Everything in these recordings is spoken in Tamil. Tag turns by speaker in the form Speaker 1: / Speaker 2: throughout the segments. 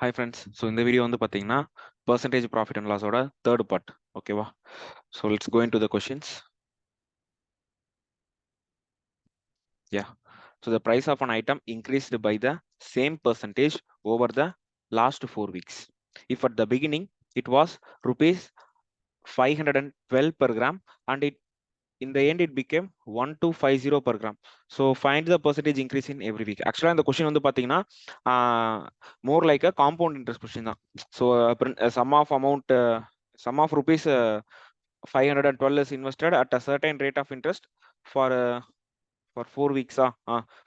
Speaker 1: Hi friends. So in the video வந்து பாத்தீங்கன்னா percentage profit and loss ஓட third part. ஓகேவா? So let's go into the questions. Yeah. So the price of an item increased by the same percentage over the last 4 weeks. If at the beginning it was rupees 512 per gram and in the end it became 1250 per gram. So find the percentage increase in every week. Actually the question வந்து பாத்தீங்கன்னா more like a compound interest question தான். So sum of rupees 512 is invested at a certain rate of interest for 4 weeks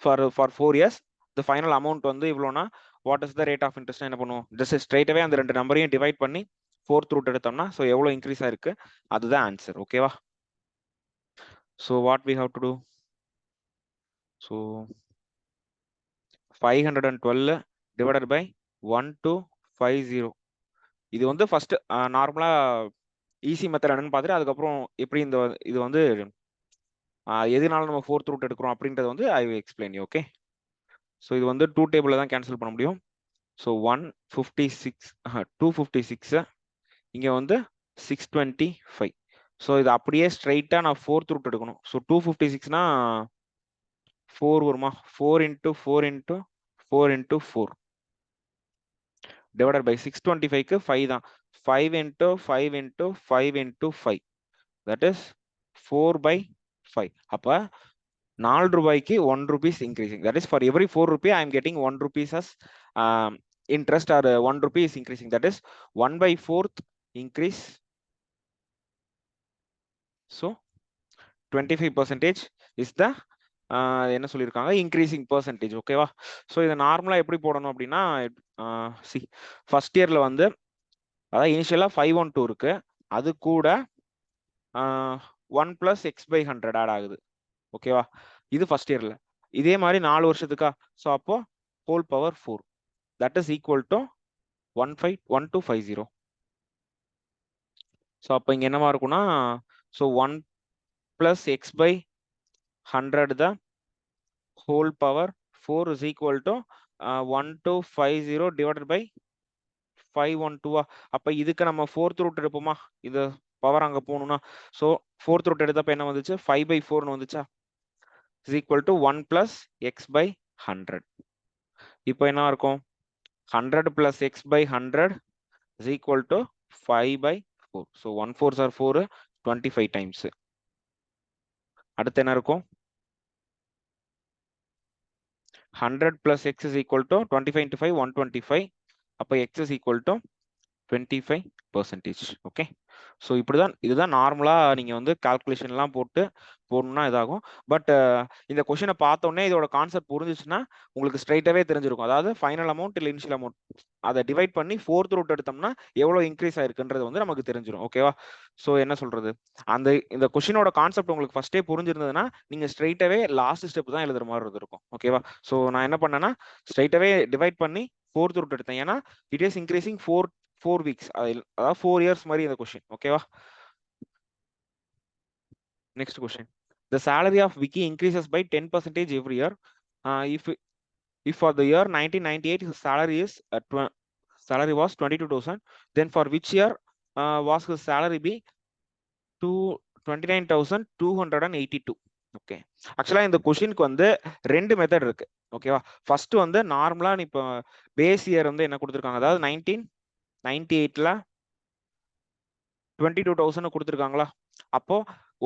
Speaker 1: for 4 years. The final amount வந்து இவ்வளோனா what is the rate of interest என்ன பண்ணுவோம், just straight away அந்த ரெண்டு நம்பரையும் டிவைட் பண்ணி fourth root எடுத்தோம்னா so எவ்வளோ இன்க்ரீஸ் ஆயிருக்கு அதுதான் ஆன்சர். ஓகேவா? So what we have to do, so 512 divided by 1250. இது வந்து ஃபர்ஸ்ட் நார்மலா ஈஸி மெத்தட் என்னன்னு பார்த்துட்டு அதுக்கப்புறம் எப்படி இந்த இது வந்து எதுனால நம்ம ஃபோர்த் ரூட் எடுக்கிறோம் அப்படின்றது வந்து I will explain you. Okay, so இது வந்து 2 டேபிளில் தான் கேன்சல் பண்ண முடியும். ஸோ 156 256 இங்கே வந்து 625. ஸோ இது அப்படியே ஸ்ட்ரைட்டாக நான் ஃபோர்த் ரூட் எடுக்கணும். ஸோ 256னா 4 வருமா, 4 into 4 into 4 into 4 divided by 625க்கு 5 தான். 5 into 5 into 5 into 5 that is 4/5. அப்ப 4 ரூபாய்க்கு 1 rupees increasing. That is for every 4 rupee I am getting 1 rupees as interest or 1 rupee is increasing. That is 1/4th increase. So 25% is the என்ன சொல்லியிருக்காங்க இன்க்ரீசிங் பர்சன்டேஜ். ஓகேவா? ஸோ இதை நார்மலா எப்படி போடணும் அப்படின்னா சி ஃபர்ஸ்ட் இயர்ல வந்து அதாவது இனிஷியலா 512 இருக்கு, அது கூட 1 + x/100 ஆட் ஆகுது. ஓகேவா? இது ஃபர்ஸ்ட் இயர்ல. இதே மாதிரி 4 வருஷத்துக்கா, ஸோ அப்போ whole power 4 that is equal to 1250. So அப்போ இங்க என்னவா இருக்கும்னா so 1 + x/100 the whole power 4 is equal to 1250 divided by 512. அப்ப இதுக்கு நம்ம ஃபோர்த் ரூட் எடுப்போமா, இது பவர் அங்க போகணும்னா. ஸோ ஃபோர்த் ரூட் எடுத்தப்ப என்ன வந்துச்சு, 5/4 வந்துச்சா, இஸ் ஈக்குவல் டு 1 + x/100. இப்போ என்ன இருக்கும், 100 + x/100 is equal to 5/4. So 1 4s are 4, 25 times. அடுத்து என்ன இருக்கும், 100 + x is equal to 25 into 5 125. அப்ப x is equal to 25%. Okay, so இப்படிதான் இதுதான் நார்மலா நீங்க வந்து கால்குலேஷன் எல்லாம் போடணும்னா இதாகும். பட் இந்த கொஸ்டினை பார்த்தோன்னே இதோட கான்செப்ட் புரிஞ்சிச்சுன்னா உங்களுக்கு ஸ்ட்ரைட்டாவே தெரிஞ்சிருக்கும். அதாவது ஃபைனல் அமௌண்ட் இல்லை இனிஷியல் அமௌண்ட் அதை டிவைட் பண்ணி ஃபோர்த் ரூட் எடுத்தோம்னா எவ்வளவு இன்க்ரீஸ் ஆயிருக்குன்றது வந்து நமக்கு தெரிஞ்சிடும். ஓகேவா? ஸோ என்ன சொல்றது, இந்த கொஸ்டினோட கான்செப்ட் உங்களுக்கு ஃபர்ஸ்டே புரிஞ்சிருந்ததுன்னா நீங்க ஸ்ட்ரைட்டாவே லாஸ்ட் ஸ்டெப் தான் எழுதுற மாதிரி இருக்கும். ஓகேவா? ஸோ நான் என்ன பண்ணேன்னா ஸ்ட்ரைட்டாவே டிவைட் பண்ணி ஃபோர்த் ரூட் எடுத்தேன். ஏன்னா இட் இஸ் இன்க்ரீசிங் 4 weeks, அதாவது 4 years மாதிரி இந்த கொஸ்டின். ஓகேவா? Next question, the salary of Vicky increases by 10% every year. If for the year 1998 his salary was 22,000, then for which year was his salary be 29,282? Okay, ஆக்சுவலா இந்த கொஸ்டினுக்கு வந்து ரெண்டு மெத்தட் இருக்கு. ஓகேவா? ஃபர்ஸ்ட் வந்து நார்மலா இப்போ பேஸ் இயர் வந்து என்ன கொடுத்துருக்காங்க, அதாவது 1998ல 22,000 கொடுத்துருக்காங்களா, அப்போ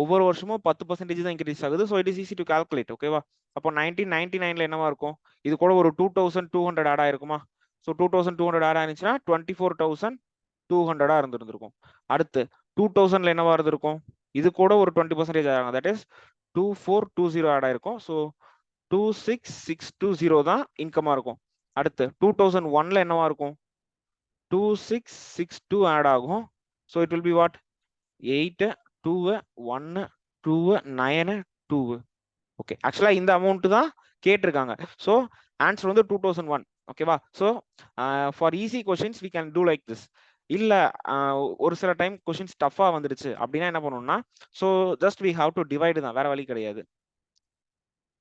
Speaker 1: ஒவ்வொரு வருஷமும் 10% தான் இன்க்ரீஸ் ஆகுது. So it is easy to calculate. ஓகேவா? அப்போ 1999ல என்னவா இருக்கும், இது கூட ஒரு 2200 ஆட் ஆயிருக்குமா. ஸோ 2200 ஆட் ஆயிருந்துச்சுன்னா 24,200 இருந்திருக்கும். அடுத்து 2000ல என்னவா இருந்திருக்கும், இது கூட ஒரு 20% ஆகும், தட் இஸ் 2420 ஆட் ஆயிருக்கும். ஸோ 26,620 தான் இன்கமா இருக்கும். அடுத்து 2001ல என்னவா இருக்கும், 2662 ஆட் ஆகும். So it will be what, 8 2 1 2 9 2. Okay, ஆக்சுவலா இந்த அமௌண்ட் தான் கேட்டிருக்காங்க. ஸோ ஆன்சர் வந்து 2001. ஓகேவா? So for easy questions we can do like this. இல்ல ஒரு சில டைம் கொஸ்டின்ஸ் டஃபா வந்துடுச்சு அப்படின்னா என்ன பண்ணணும்னா, so just we have to divide தான், வேற வழி கிடையாது.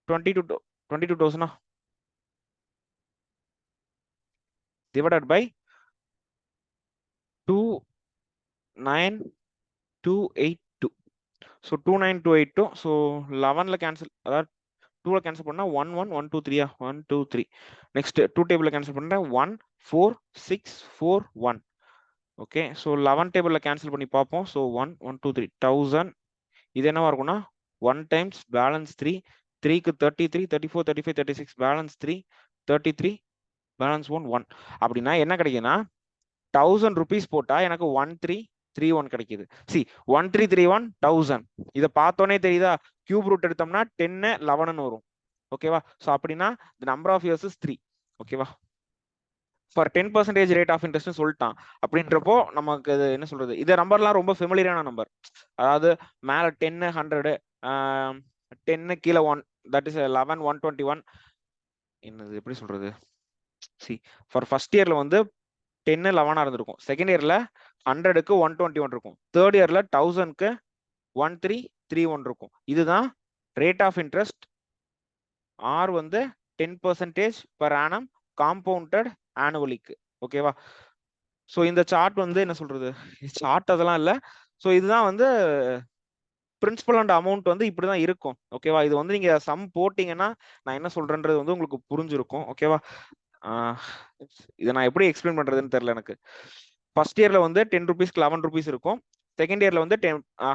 Speaker 1: 22,000 டிவைடட் பை 29282. ஸோ 29282. ஸோ 11ல கேன்சல், அதாவது 2ல கேன்சல் பண்ணா 1 1 1 2 3 1 2 3. நெக்ஸ்ட் 2 டேபிள்ல கேன்சல் பண்றேன் 1 4 6 4 1. ஓகே, ஸோ 11 டேபிள்ல கேன்சல் பண்ணி பார்ப்போம். ஸோ 1 1 2 3 1000. இது என்னவா இருக்கும்னா 1 டைம்ஸ் பேலன்ஸ் 3, 3க்கு 33 34 35 36 பேலன்ஸ் 3 33 பேலன்ஸ் 1 1. அப்படின்னா என்ன கிடைக்குதுன்னா 1000 rupees போட்டா எனக்கு 1331 கிடைக்குது. சி 1331 1000. இதை பார்த்தோன்னே தெரியுதா, கியூப் ரூட் எடுத்தோம்னா 10 11 வரும். ஓகேவா? ஸோ அப்படின்னா the number of years is 3. ஓகேவா? ஃபார் 10% ரேட் ஆஃப் இன்ட்ரெஸ்ட் சொல்லிட்டான். அப்படின்றப்போ நமக்கு என்ன சொல்றது, இந்த நம்பர்லாம் ரொம்ப ஃபெமிலியரான நம்பர். அதாவது மேல 10 100 10 கீழே 1, தட் இஸ் 11 121. என்னது எப்படி சொல்றது, சி ஃபார் ஃபர்ஸ்ட் இயர்ல வந்து 10 11 இருந்திருக்கும், செகண்ட் இயர்ல 100க்கு 121 இருக்கும், தேர்ட் இயர்ல 1000க்கு 1331 இருக்கும். இதுதான் ரேட் ஆஃப் இன்ட்ரெஸ்ட். ஆர் வந்து 10% per annum காம்பவுண்டட் ஆனுவலிக்கு. ஓகேவா? ஸோ இந்த சார்ட் வந்து என்ன சொல்றது, சார்ட் அதெல்லாம் இல்லை. ஸோ இதுதான் வந்து பிரின்சிபல் அண்ட் அமௌண்ட் வந்து இப்படிதான் இருக்கும். ஓகேவா? இது வந்து நீங்க சம் போட்டீங்கன்னா நான் என்ன சொல்றேன்றது வந்து உங்களுக்கு புரிஞ்சிருக்கும். ஓகேவா? இதை நான் எப்படி எக்ஸ்பிளைன் பண்றதுன்னு தெரியல எனக்கு. ஃபர்ஸ்ட் இயர்ல வந்து 10 rupeesக்கு 11 rupees இருக்கும், செகண்ட் இயர்ல வந்து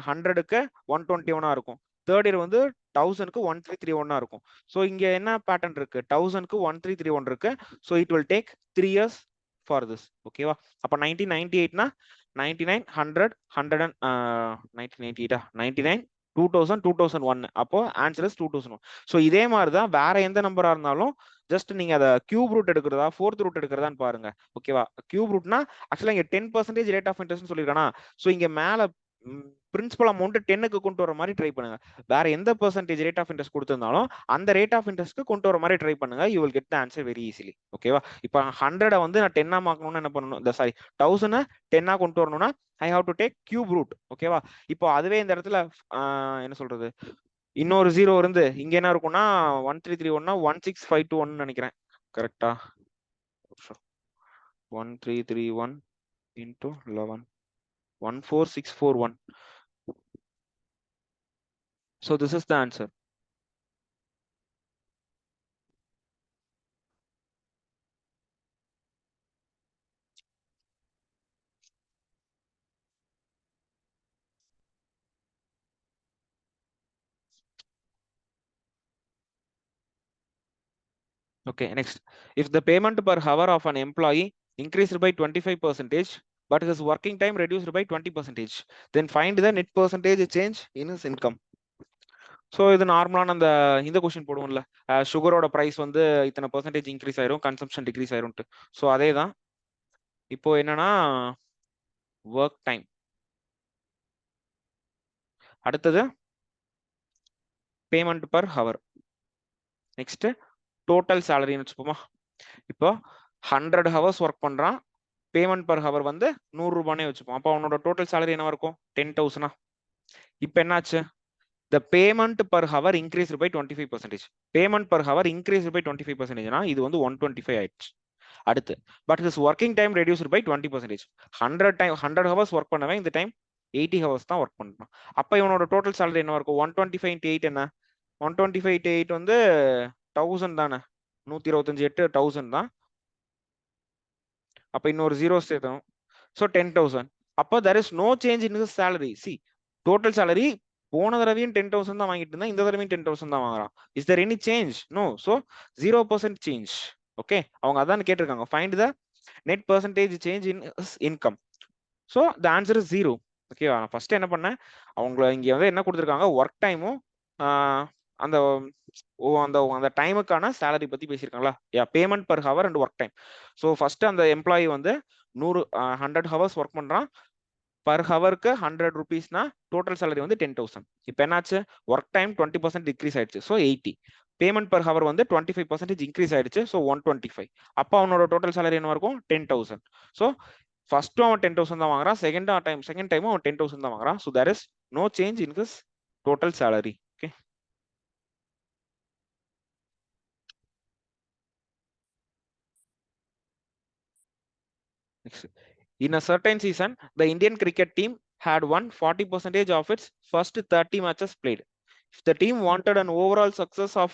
Speaker 1: 100க்கு 121 இருக்கும், தேர்ட் இயர் வந்து 1000க்கு 1331 இருக்கும். ஸோ இங்க என்ன பேட்டர்ன் இருக்கு, 1000க்கு 1331 இருக்கு. So it will take 3 years for this. ஓகேவா? அப்ப 1998னா 99 100 100 1998 99 2000 2001. அப்போ ஆன்சர் இஸ் 2001. ஸோ இதே மாதிரி தான் வேற எந்த நம்பரா இருந்தாலும் ஜஸ்ட் நீங்க அதை கியூப் ரூட் எடுக்கிறதா ஃபோர்த் ரூட் எடுக்கிறதான்னு பாருங்க. ஓகேவா? கியூப் ரூட்னா ஆக்சுவலா இங்க 10% ரேட் ஆஃப் இன்ட்ரெஸ்ட் சொல்லிருக்கானா, ஸோ இங்க மேல பிரின்சிபல் அமௌண்ட் 10க்கு கொண்டு வர மாதிரி ட்ரை பண்ணுங்க. வேற எந்த பெர்சன்டேஜ் ரேட் ஆஃப் இன்ட்ரெஸ்ட் கொடுத்திருந்தாலும் அந்த ரேட் ஆஃப் இன்ட்ரெஸ்ட்க்கு கொண்டு வர மாதிரி ட்ரை பண்ணுங்க. You will get the answer very easily. ஓகேவா? இப்போ 100 வந்து நான் 10 மாக்கணும்னு என்ன பண்ணணும், சாரி 1000 10 கொண்டு வரணும்னா I have to take cube root. ஓகேவா? இப்போ அதுவே இந்த இடத்துல என்ன சொல்றது, இன்னொரு 0 இருந்து இங்க என்ன இருக்கும்னா 1331 16521 நினைக்கிறேன். கரெக்டா? 1331 into 11 14641. So this is the answer. Okay, next. If the payment per hour of an employee increased by 25%, but his working time reduced by 20%, then find the net percentage change in his income. So இது நார்மலான அந்த இந்த கொஸ்டின் போடுவோம்ல, சுகரோட ப்ரைஸ் வந்து இத்தனை பெர்சன்டேஜ் இன்க்ரீஸ் ஆயிரும், கன்சம்ஷன் டிக்ரீஸ் ஆயிரும்ட்டு. ஸோ அதே தான். இப்போ என்னன்னா ஒர்க் டைம், அடுத்தது payment per hour, next total சேலரின்னு வச்சுப்போமா. இப்போ 100 hours ஒர்க் பண்றான், பேமெண்ட் பர் ஹவர் வந்து 100 ரூபானே வச்சுப்போம். அப்போ அவனோட டோட்டல் சேலரி என்னவா இருக்கும், 10,000. இப்போ என்னாச்சு, the payment per hour increased by 25%. Payment per hour increased by 25%னா இது வந்து 125 ஆயிடுச்சு. அடுத்து but his working time reduced by 20%. 100 hours work பண்ணவன் இந்த டைம் 80 hours தான் ஒர்க் பண்ணணும். அப்போ இவனோட டோட்டல் சேலரி என்னவா இருக்கும், 125 into 8 என்ன, 125 into 8 வந்து 1000 தானே, 125 8 1000 தான். அப்போ இன்னொரு 0 சேர்த்தோம். ஸோ 10,000. அப்போ there is no change in his salary. See, total salary போன தடவையும் 10,000 தான் வாங்கிட்டு இருந்தா, இந்த தடவையும் 10,000 தான் வாங்குறான். Is there any change? No. So 0% change. Okay, அவங்க அதான் கேட்டிருக்காங்க, find the net percentage change in income. So the answer is 0. ஓகேவா? நான் ஃபர்ஸ்ட் என்ன பண்ணேன், அவங்க இங்க வந்து என்ன கொடுத்துருக்காங்க, ஒர்க் டைமும் அந்த அந்த அந்த டைமுக்கான சேலரி பத்தி பேசியிருக்காங்களா, yeah payment per hour and work time. So first அந்த எம்ப்ளாயி வந்து 100 hours ஒர்க் பண்றான், பர் ஹவருக்கு 100 rupeesனா டோட்டல் சேலரி வந்து 10,000. இப்போ என்னாச்சு, ஒர்க் டைம் 20% டிக்ரீஸ் ஆயிடுச்சு, ஸோ 80. பேமெண்ட் பர் ஹவர் வந்து 25% இன்க்ரீஸ் ஆயிடுச்சு, ஸோ 125. அப்போ அவனோட டோட்டல் சேலரி என்ன இருக்கும், 10,000. ஸோ ஃபர்ஸ்ட்டும் அவன் 10,000 தான் வாங்குறான், செகண்ட் டைமும் அவன் 10,000 தான் வாங்குறான். So there is no change in his total salary. Okay, next. In a certain season, the Indian cricket team had won 40% of its first 30 matches played. If the team wanted an overall success of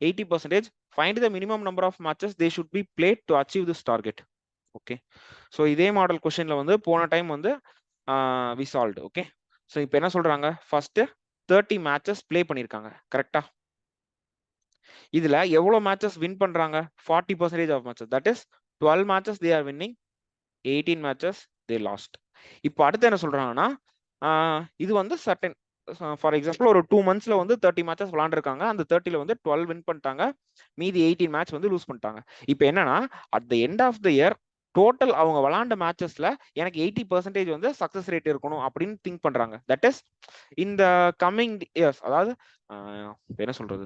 Speaker 1: 80%, find the minimum number of matches they should be played to achieve this target. Okay. So இதே மாடல் கொஸ்டின்ல வந்து போன டைம் வந்து we solved. Okay. So இப்போ என்ன சொல்றாங்க, ஃபர்ஸ்ட் 30 மேட்சஸ் ப்ளே பண்ணிருக்காங்க, கரெக்டா? இதுல எவ்வளவு மேட்சஸ் வின் பண்றாங்க? 40% of matches, that is 12 matches they are winning, 18 matches they lost. இப்போ அடுத்து என்ன சொல்றாங்கன்னா, இது வந்து சர்டன், ஃபார் எக்ஸாம்பிள் ஒரு 2 monthsல வந்து 30 மேட்சஸ் விளையாண்டுருக்காங்க, அந்த 30ல வந்து 12 வின் பண்ணிட்டாங்க, மீதி 18 மேட்ச் வந்து லூஸ் பண்ணிட்டாங்க. இப்போ என்னன்னா, at the end of the year total அவங்க விளையாண்ட மேட்சஸ்ல எனக்கு 80% வந்து சக்சஸ் ரேட் இருக்கணும் அப்படின்னு திங்க் பண்றாங்க. தட் இஸ் இந்த கம்மிங் இயர்ஸ், அதாவது என்ன சொல்றது,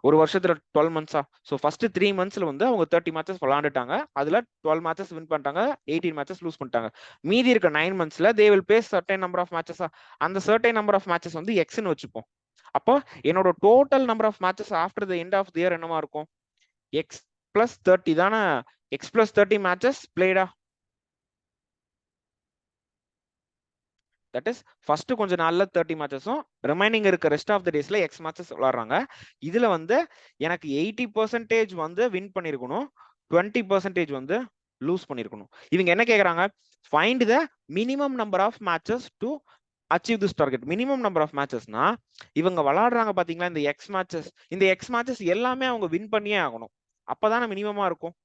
Speaker 1: ஒரு வருஷத்துல 12 months. ஸோ ஃபர்ஸ்ட் 3 monthsல வந்து அவங்க 30 மேட்சஸ் விளையாண்டுட்டாங்க, அதுல 12 மேட்சஸ் வின் பண்ணிட்டாங்க, 18 மேட்சஸ் லூஸ் பண்ணிட்டாங்க. மீதி இருக்க 9 monthsல they will play certain number of matches. அந்த சர்டைன் நம்பர் ஆஃப் மேட்சஸ் வந்து எக்ஸ்ன்னு வச்சுப்போம். அப்போ என்னோட total number of matches after the end of the year என்னவா இருக்கும்? எக்ஸ் பிளஸ் 30 தானே. எக்ஸ் பிளஸ் 30 மேட்சஸ் பிளேடா. தட் இஸ் ஃபர்ஸ்ட் கொஞ்ச நாள்ல 30 மேட்சஸும் ரிமைனிங் இருக்க ரெஸ்ட் ஆஃப் த டேஸ்ல எக்ஸ் மேட்சஸ் விளையாடுறாங்க. இதுல வந்து எனக்கு 80% வந்து வின் பண்ணிருக்கணும், 20% வந்து லூஸ் பண்ணிருக்கணும். இவங்க என்ன கேக்குறாங்க, find the minimum number of matches to achieve this target. Minimum number of மேட்சஸ்னா இவங்க விளையாடுறாங்க பாத்தீங்களா, இந்த எக்ஸ் மேட்சஸ், இந்த எக்ஸ் மேட்சஸ் எல்லாமே அவங்க வின் பண்ணியே ஆகணும், அப்பதானே மினிமமா இருக்கும்,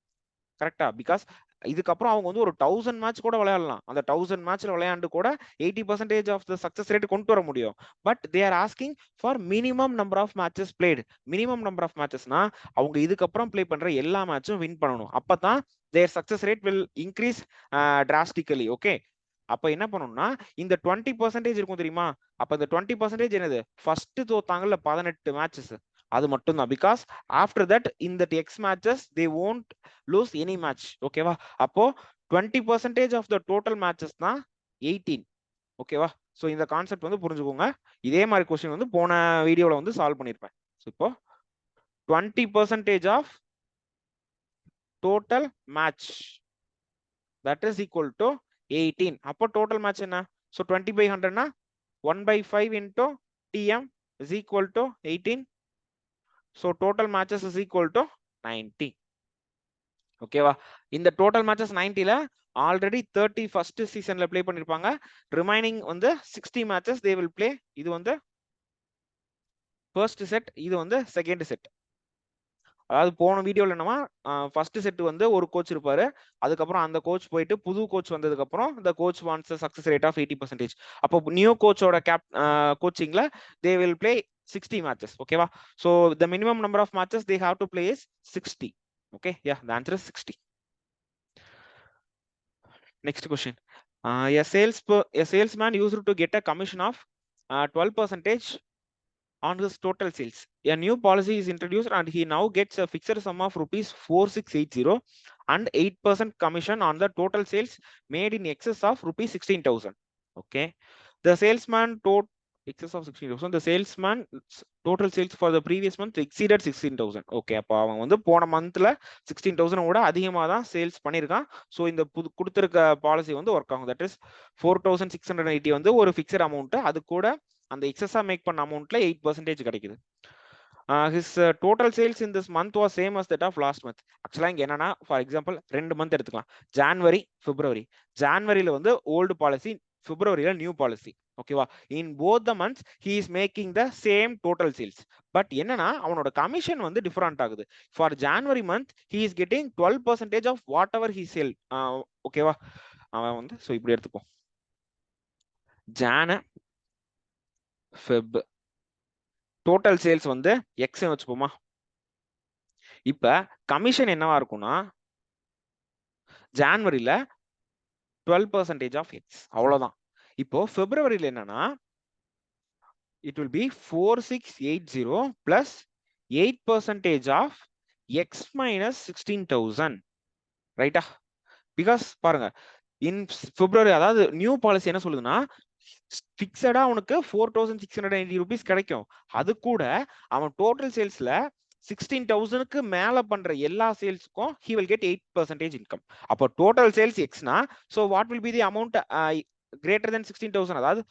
Speaker 1: கரெக்டா? பிகாஸ் இதுக்கப்புறம் அவங்க வந்து ஒரு 1000 மேட்ச் கூட விளையாடலாம், அந்த 1000 மேட்ச்ல விளையாண்டு கூட 80% ஆஃப் த சக்சஸ் ரேட் கொண்டு வர முடியும். But they are asking for minimum number of matches played. Minimum number of மேட்சஸ்னா அவங்க இதுக்கப்புறம் பிளே பண்ற எல்லா மேட்சும் வின் பண்ணணும், அப்பதான் their success rate will increase drastically. Okay. அப்ப என்ன பண்ணணும்னா, இந்த 20% இருக்கும் தெரியுமா, அப்ப இந்த 20% என்னது, ஃபர்ஸ்ட் தோத்தாங்கல்ல 18 மேட்சஸ், அது மட்டும் தான். பிகாஸ் ஆஃப்டர் தட் இந்த X matches they won't lose any match. ஓகேவா? அப்போ 20% ஆஃப் த டோட்டல் மேட்சஸ் தான் 18. ஓகேவா? ஸோ இந்த கான்செப்ட் வந்து புரிஞ்சுக்கோங்க. இதே மாதிரி கொஸ்டின் வந்து போன வீடியோல வந்து சால்வ் பண்ணிருப்பேன். ஸோ இப்போ 20% of total match that is equal to 18. அப்போ டோட்டல் மேட்ச் என்ன? ஸோ 20/100னா 1/5 into TM is equal to 18. So total matches is equal to 90. ஓகேவா? இந்த டோட்டல் மேட்சஸ் 90ல ஆல்ரெடி 30 ஃபர்ஸ்ட் சீசன்ல ப்ளே பண்ணிருப்பாங்க, ரிமைனிங் வந்து 60 மேட்சஸ் தே வில் ப்ளே. இது வந்து ஃபர்ஸ்ட் செட், இது வந்து செகண்ட் செட். அதாவது போன வீடியோல என்னமா, ஃபர்ஸ்ட் செட் வந்து ஒரு கோச் இருப்பாரு, அதுக்கப்புறம் அந்த கோச் போயிட்டு புது கோச் வந்ததுக்கு அப்புறம் இந்த coach wants success rate of 80%. அப்போ நியூ கோச்சோட கோச்சிங்ல தே வில் ப்ளே 60 matches. ஓகேவா? So the minimum number of matches they have to play is 60. Okay, yeah, the answer is 60. Next question. A salesman used to get a commission of 12% on his total sales. A new policy is introduced and he now gets a fixed sum of rupees 4680 and 8% commission on the total sales made in excess of rupees 16,000. Okay. The salesman told excess of 16,000. The salesman total sales for the previous month exceeded 16,000. Okay, அப்ப அவன் வந்து போன மந்த்ல 16,000 கூட அதிகமா தான் சேல்ஸ் பண்ணிருக்கான். சோ இந்த கொடுத்திருக்க பாலிசி வந்து ஒர்க் ஆகும். தட் இஸ் 4,680 வந்து ஒரு ஃபிக்ஸட் அமௌண்ட், அது கூட அந்த எக்ஸஸா மேக் பண்ண அமௌண்ட்ல 8% கிடைக்குது. His total sales in this month was same as that of last month. ஆக்சுவலா இங்க என்னன்னா, ஃபார் எக்ஸாம்பிள் 2 மந்த் எடுத்துக்கலாம், ஜான்வரி பிப்ரவரி. ஜான்வரியில வந்து ஓல்டு பாலிசி, பிப்ரவரியில நியூ பாலிசி. ஓகேவா? In both the months he is making the same total sales. But என்னன்னா அவனோட கமிஷன் வந்து டிஃபரெண்ட் ஆகுது. For January month he is getting 12% of whatever he sale. ஓகேவா? அவன் வந்து ஸோ இப்படி எடுத்துப்போம், ஜான ஃபெப் டோட்டல் சேல்ஸ் வந்து எக்ஸ் வச்சுப்போமா. இப்ப கமிஷன் என்னவா இருக்கும்னா, ஜான்வரியில 12% ஆஃப் எக்ஸ், அவ்வளவுதான். இப்போ பிப்ரவரியில என்னன்னா, it will be 4680 plus 8% of x minus 16,000. ரைட்டா? பிகாஸ் பாருங்க, இன் பிப்ரவரி, அதாவது நியூ பாலிசி என்ன சொல்லுதுன்னா, பிக்சடா அவனுக்கு 4,680 rupees கிடைக்கும். அது கூட அவன் டோட்டல் சேல்ஸ்ல 16,000க்கு மேல பண்ற எல்லா சேல்ஸ்க்கும் he will get 8% income. அப்போ டோட்டல் சேல்ஸ் எக்ஸ்னா so what will be the amount greater than 16,000? அதாவது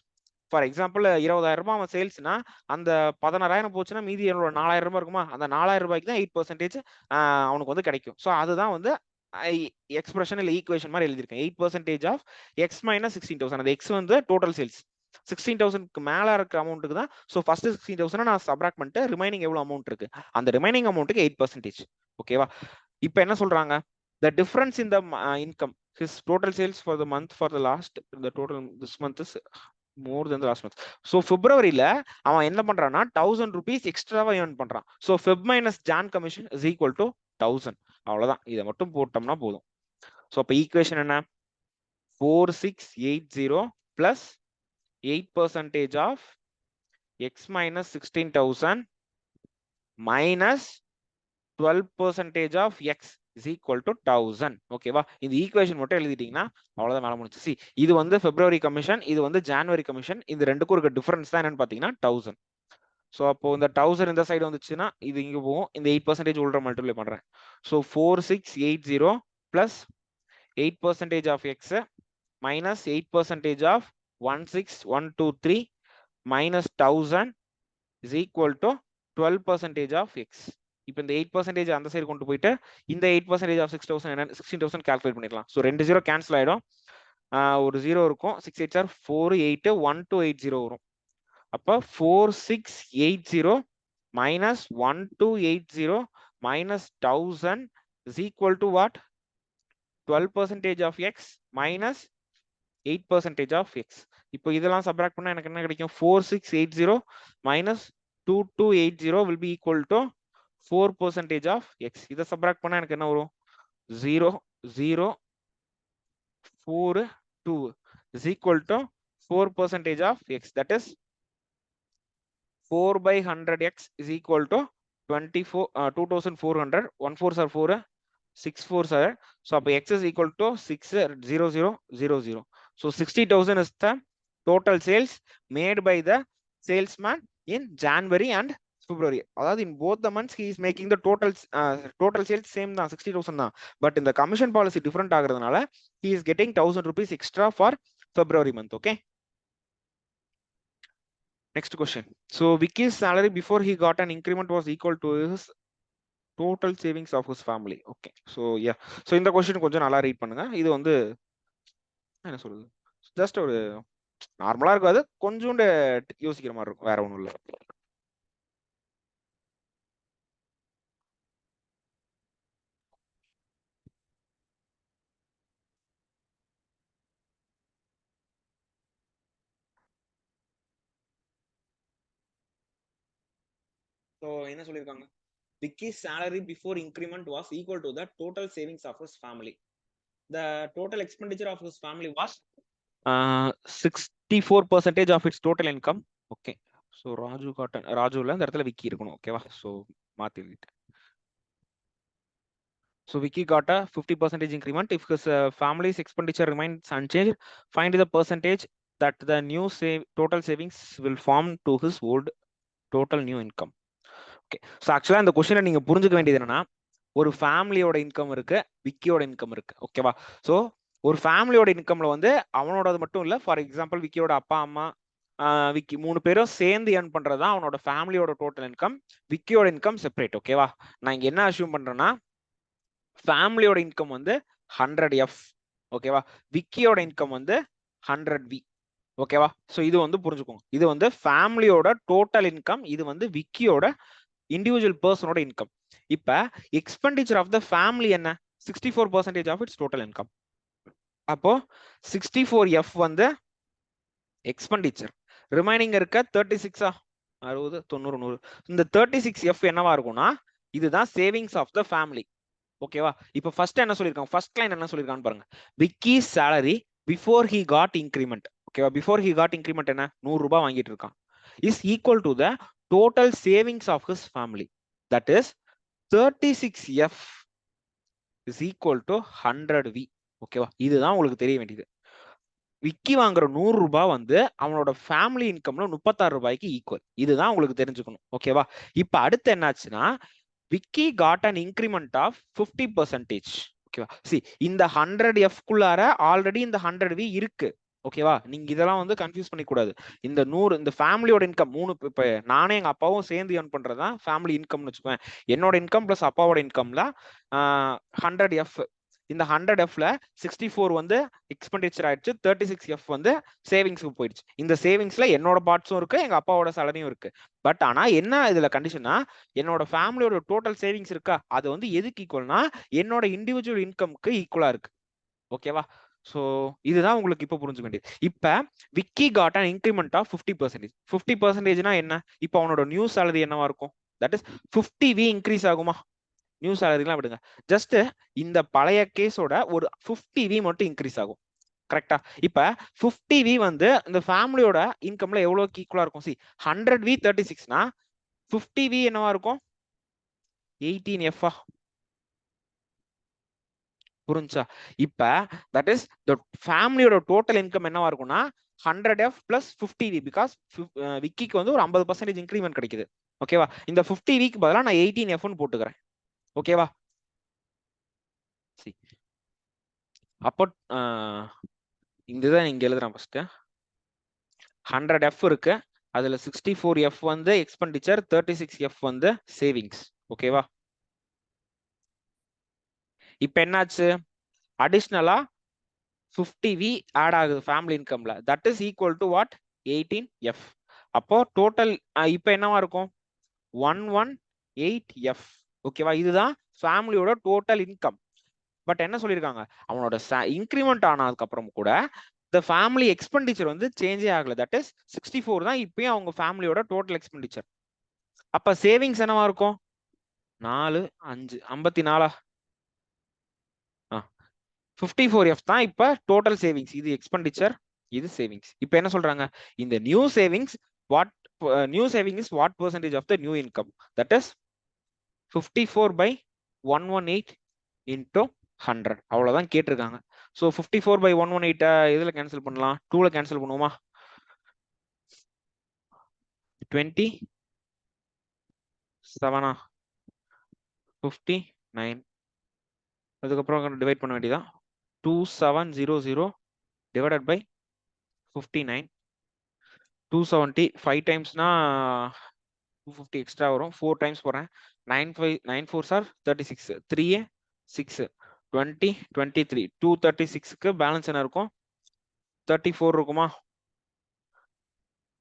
Speaker 1: ஃபார் எக்ஸாம்பிள் 20,000 ரூபாய் அவன் சேல்ஸ்னா அந்த 16,000 போச்சுன்னா மீதி 4,000 ரூபாய் இருக்குமா, அந்த 4,000 ரூபாய்க்கு தான் 8% அவனுக்கு வந்து கிடைக்கும். ஸோ அதுதான் வந்து எக்ஸ்பிரஷன் இல்லை ஈக்குவேஷன் மாதிரி எழுதியிருக்கேன். 8% ஆஃப் எக்ஸ் மைனஸ் 16,000. அந்த எக்ஸ் வந்து டோட்டல் சேல்ஸ் 16,000க்கு மேல இருக்க அமௌண்ட்டுக்கு தான். ஸோ ஃபர்ஸ்ட் 16,000 நான் சப்ராக்ட் பண்ணிட்டு ரிமைனிங் எவ்வளவு அமௌண்ட் இருக்கு, அந்த ரிமைனிங் அமௌண்ட்டுக்கு 8%. ஓகேவா? இப்போ என்ன சொல்றாங்க, the difference in the income, his total sales for the month for the last, the total this month is more than the last month. So பிப்ரவரியில அவன் என்ன பண்றான்னா 1,000 rupees எக்ஸ்ட்ராவா ஏர்ன் பண்றான். So Feb minus John commission is equal to 1,000. அவ்வளவுதான், இதை மட்டும் போட்டோம்னா போதும். ஸோ அப்போ ஈக்குவேஷன் என்ன, 4680 plus 8% of x minus 16,000 minus 12% of x is equal to 1,000. ஓகேவா? இந்த ஈக்குவேஷன் மட்டும் எழுதிட்டீங்கன்னா அவ்வளவுதான் வேலை முடிச்சு. சி, இது வந்து பிப்ரவரி கமிஷன், இது வந்து ஜான்வரி கமிஷன். இந்த ரெண்டுக்கும் இருக்க டிஃபரன்ஸ் தான் என்னன்னு பாத்தீங்கன்னா 1,000. ஸோ அப்போ இந்த 1,000 இந்த சைடு வந்துச்சுன்னா இது இங்க போகும். இந்த 8% உள்ள மல்டிப்ளை பண்றேன். So 4680 plus 8% of x minus 8% of 16,123 minus 1,000 is equal to 12% of x. இப்போ இந்த 8% அந்த சைடு கொண்டு போயிட்டு இந்த 8% ஆஃப் 6,000 என்ன 16,000 கால்குலேட் பண்ணிடலாம். ஸோ 2 0 கேன்சல் ஆயிடும், ஒரு 0 இருக்கும். 6 8 சார் 4 8 1280 வரும். அப்போ 4680 minus 1280 minus 1,000 is equal to what, 12% of x minus 8% of x. இப்போ இதெல்லாம் சப்ராக்ட் பண்ணா எனக்கு என்ன கிடைக்கும், 4680 minus 2280 will be equal to 4% of x. இதை சப்ராக்ட் பண்ணா எனக்கு என்ன வரும், 0 0 4 2 is equal to 4% of x. That is 4 by 100x is equal to 2,400. 1 4s are 4, 6 4s are. So x is equal to 60000. So 60,000 is the total sales made by the salesman in January and February. அதாவது in both the months he is making the total sales same தான், 60,000 தான். But in the commission policy different ஆகிறதுனால he is getting 1,000 rupees extra for February month. Okay. Next question. So Vicky's salary before he got an increment was equal to his total savings of his family. Okay. So yeah. So இந்த question கொஞ்சம் நல்லா ரீட் பண்ணுங்க. இது வந்து என்ன சொல்றது, ஜஸ்ட் ஒரு நார்மலா இருக்காது, கொஞ்சோண்டு யோசிக்கிற மாதிரி இருக்கும், வேற ஒண்ணும் இல்லை. So என்ன சொல்லிருக்காங்க, Vicky's salary before increment was equal to the total savings of his family. The total expenditure of his family was 64% of its total income. Okay. So ராஜுல இந்த இடத்துல விக்கி இருக்கணும். ஓகேவா? ஸோ மாத்தி எழுதிட்டேன். So Vicky got a 50% increment. If his family's expenditure remains unchanged, find the percentage that the new total savings will form to his old total new income. Okay. So actually அந்த கொஸ்டினை நீங்க புரிஞ்சுக்க வேண்டியது என்னன்னா, ஒரு ஃபேமிலியோட இன்கம் இருக்கு, விக்கியோட இன்கம் இருக்கு. ஓகேவா? ஸோ ஒரு ஃபேமிலியோட இன்கம்ல வந்து அவனோடது மட்டும் இல்ல, ஃபார் எக்ஸாம்பிள் விக்கியோட அப்பா அம்மா விக்கி 3 பேரும் சேர்ந்து ஏர்ன் பண்றதுதான் அவனோட ஃபேமிலியோட டோட்டல் இன்கம். விக்கியோட இன்கம் செப்பரேட். ஓகேவா? நான் இங்க என்ன அசியூம் பண்றேன்னா, ஃபேமிலியோட இன்கம் வந்து 100F. ஓகேவா? விக்கியோட இன்கம் வந்து 100V. ஓகேவா? ஸோ இது வந்து புரிஞ்சுக்கோங்க, இது வந்து ஃபேமிலியோட டோட்டல் இன்கம், இது வந்து விக்கியோட இண்டிவிஜுவல் பர்சனோட இன்கம். இப்ப எக்ஸ்பெண்டிச்சர் ஆஃப் த ஃபேமிலி என்ன, 64% ஆஃப் இட்ஸ் டோட்டல் இன்கம். அப்போ 64F வந்து எக்ஸ்பெண்டிச்சர், ரிமைனிங் இருக்க 36 60 90 100. இந்த 36F என்னவா இருக்கும்னா இதுதான் சேவிங்ஸ் ஆஃப் த ஃபேமிலி. ஓகேவா? இப்போ ஃபர்ஸ்ட் என்ன சொல்லிருக்காங்க, ஃபர்ஸ்ட் லைன் என்ன சொல்லிருக்கான்னு பாருங்க, Vicky's salary before he got increment. ஓகேவா? பிஃபோர் he got increment என்ன, 100 ரூபாய் வாங்கிட்டு இருக்கான், is equal to the total savings of his family. That is 36F is equal to 100V. ஓகேவா? இதுதான் உங்களுக்கு தெரிய வேண்டியது. விக்கி வாங்குற 100 ரூபாய் வந்து அவனோட ஃபேமிலி இன்கம்ல 36 ரூபாய்க்கு ஈக்குவல். இதுதான் உங்களுக்கு தெரிஞ்சுக்கணும். ஓகேவா? இப்ப அடுத்து என்னாச்சுன்னா, Vicky got an increment of 50%. ஓகேவா? see இந்த 100F குள்ளார ஆல்ரெடி இந்த 100V இருக்கு. ஓகேவா? நீங்க இதெல்லாம் வந்து கன்ஃபியூஸ் பண்ணி கூடாது. இந்த 100 இந்த ஃபேமிலியோட இன்கம் 3 இப்ப நானே எங்க அப்பாவும் சேர்ந்து ஏர்ன் பண்றதுதான் ஃபேமிலி இன்கம்னு வச்சுக்கோங்க. என்னோட இன்கம் பிளஸ் அப்பாவோட இன்கம்ல 100F. இந்த 100Fல 64 வந்து எக்ஸ்பெண்டிச்சர் ஆயிடுச்சு, 36F வந்து சேவிங்ஸ்க்கு போயிடுச்சு. இந்த சேவிங்ஸ்ல என்னோட பார்ட்ஸும் இருக்கு, எங்க அப்பாவோட சேலரியும் இருக்கு. பட் ஆனா என்ன இதுல கண்டிஷனா, என்னோட ஃபேமிலியோட டோட்டல் சேவிங்ஸ் இருக்கா, அது வந்து எதுக்கு ஈக்குவல்னா என்னோட இண்டிவிஜுவல் இன்கம்க்கு ஈக்குவலா இருக்கு. ஓகேவா? சோ இதுதான் உங்களுக்கு இப்ப புரிஞ்சுக்க வேண்டியது. இப்ப Vicky got an increment of 50%. 50%னா என்ன? இப்ப அவனோட நியூ சேலரி என்னவா இருக்கும்? தட் இஸ் 50V இன்க்ரீஸ் ஆகுமா? நியூ சேலரிலாம் விடுங்க, ஜஸ்ட் இந்த பழைய கேஸோட ஒரு 50V மட்டும் இன்க்ரீஸ் ஆகும். கரெக்டா? இப்ப 50V வந்து இந்த ஃபேமிலியோட இன்கம்ல எவ்வளவுக்கு ஈக்குவலா இருக்கும்? சி 100V 36னா 50V என்னவா இருக்கும்? 18F. புரிஞ்சா? இப்ப தட் இஸ் த ஃபேமிலியோட டோட்டல் இன்கம் என்னவா இருக்கும்னா 100F பிளஸ் 50V. பிகாஸ் விக்கிக்கு வந்து ஒரு 50% இன்க்ரிமெண்ட் கிடைக்குது. ஓகேவா? இந்த 50Vக்கு பதிலா நான் 18Fன்னு போட்டுக்கிறேன். ஓகேவா? அப்போ இதுதான் இங்க எழுதுறேன். ஃபர்ஸ்ட் 100F இருக்கு, அதுல 64F வந்து எக்ஸ்பெண்டிச்சர், 36F வந்து சேவிங்ஸ். ஓகேவா? இப்ப என்னாச்சு? அடிஷனலா 50V ஆட் ஆகுது ஃபேமிலி இன்கம்ல. That is equal to what? 18F. அப்போ டோட்டல் இப்ப என்னவா இருக்கும்? 118F. ஓகேவா? இதுதான் ஃபேமிலியோட டோட்டல் இன்கம். பட் என்ன சொல்லியிருக்காங்க, அவனோட இன்க்ரிமெண்ட் ஆனதுக்கு அப்புறம் கூட the family expenditure வந்து சேஞ்சே ஆகல. தட் இஸ் 64 தான் இப்பயும் அவங்க ஃபேமிலியோட டோட்டல் எக்ஸ்பெண்டிச்சர். அப்ப சேவிங்ஸ் என்னவா இருக்கும்? 4 5 54. 54F தான் இப்ப டோட்டல் சேவிங்ஸ். இது எக்ஸ்பெண்டிச்சர், இது சேவிங்ஸ். இப்ப என்ன சொல்றாங்க, இந்த new savings what new saving is what percentage of the new income? That is 54/118 into 100. அவ்வளவுதான் கேட்டிருக்காங்க. ஸோ 54/118 இதுல கேன்சல் பண்ணலாம், 2ல கேன்சல் பண்ணுவோமா? 27 59. அதுக்கப்புறம் டிவைட் பண்ண வேண்டியதான். 2700 டிவைடட் பை 59. 270 5 டைம்ஸ்னா 250 எக்ஸ்ட்ரா வரும். 4 டைம்ஸ் போறேன். 9 4s are 36. 3 6 20 23. 236க்கு பேலன்ஸ் என்ன இருக்கும்? 34 இருக்குமா?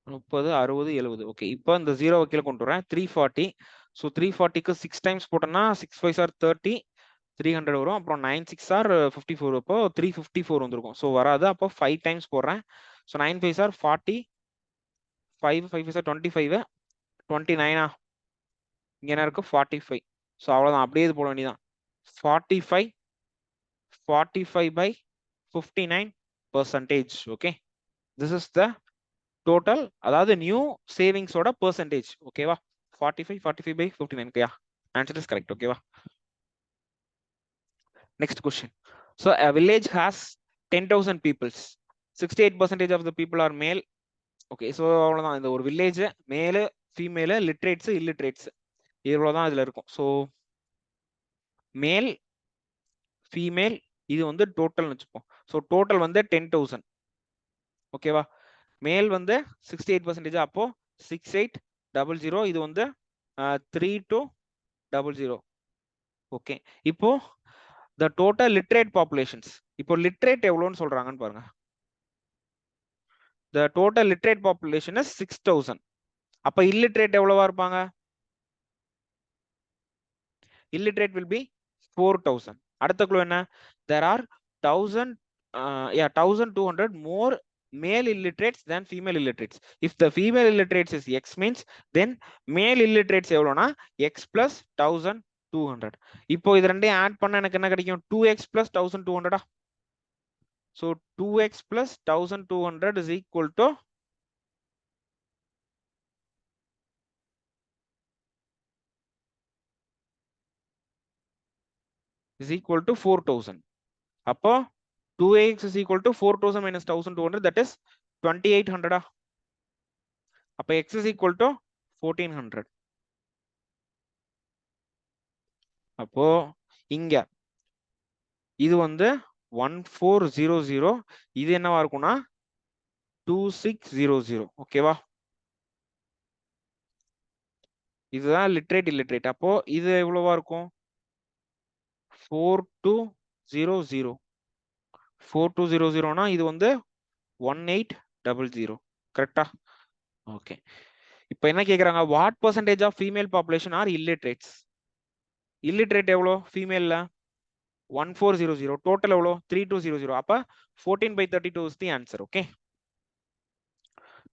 Speaker 1: 30 60 70. ஓகே, இப்போ இந்த 0 கீழே கொண்டு வரேன். 340. ஸோ 340க்கு 6 டைம்ஸ் போட்டோம்னா 6 5s are 30, 300 வரும். அப்புறம் 9 6s are 54. அப்போ 354 வந்திருக்கும். ஸோ வராது. அப்போ 5 டைம்ஸ் போடுறேன். So 9 5s are 40, 5 5s are 25, 29. இங்க என்ன இருக்கு? 45. ஸோ அவ்வளவுதான், அப்படியே இது போட வேண்டியதான். 45/59. Okay, this is the total, அதாவது நியூ சேவிங்ஸோட பெர்சன்டேஜ். ஓகேவா? 45/59. ஓகேயா? Answer is correct. ஓகேவா? Next question. So a village has 10,000 peoples. 68% of the people are male. Okay, so அவ்வளவுதான். இந்த ஒரு வில்லேஜ் மேல் ஃபீமேல் லிட்ரேட்ஸ் இல்லிட்ரேட்ஸ் இவ்வளவுதான் இதுல இருக்கும். ஸோ மேல் ஃபீமேல் இது வந்து டோட்டல் வச்சுப்போம். ஸோ டோட்டல் வந்து 10,000. ஓகேவா? மேல் வந்து 68%. அப்போ 6800. இது வந்து 3200. ஓகே, இப்போ the total literate populations. இப்போ லிட்ரேட் எவ்வளோன்னு சொல்றாங்கன்னு பாருங்க. the total literate population is 6,000. அப்ப illiterate எவ்வளவா இருப்பாங்க? illiterate will be 4,000. அடுத்த க்ளூ என்ன? there are 1200 more male illiterates than female illiterates. If the female illiterates is x means then male illiterates எவ்வளோனா x plus 1200. இப்போ இது ரெண்டையும் ஆட் பண்ண எனக்கு என்ன கிடைக்கும்? 2x plus 1200. So 2x plus 1200 is equal to is equal to 4,000. அப்போ 2x is equal to 4,000 minus 1,200, that is 2,800. அப்போ x is equal to 1,400. அப்போ இங்க இது வந்து 1400, இது என்னவா இருக்கும்னா 2600. ஓகேவா? இதுதான் லிட்ரேட் இல்லிட்ரேட். அப்போ இது எவ்வளவா இருக்கும்? 4200. 4200னா இது வந்து 1800. கரெக்டா? ஓகே. இப்போ என்ன கேக்குறாங்க? What percentage of female population are illiterates? Illiterate எவ்வளோ ஃபீமேல்ல? 1400. டோட்டல் எவ்வளோ? 3200. அப்ப 14/32 is the answer. Okay.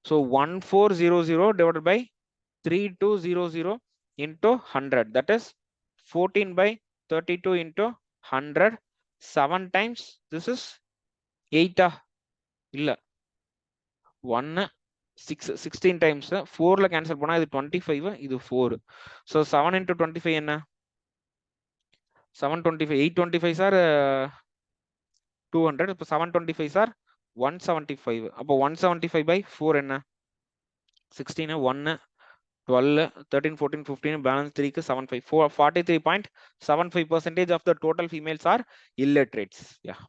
Speaker 1: So 1400 divided by 3200 into 100. That is 14/32 into 100. 7 times. This is 8. இல்ல 1 6 16 times 4ல cancel பண்ணா இது 25, இது 4. So 7 into 25 என்ன? 725. 825 are 200. இப்போ 725 are 175. அப்போ 175/4 என்ன? 16 1 12 13 14 15 balance 3 க்கு 75. 43.75% of the total females are illiterates. Yeah.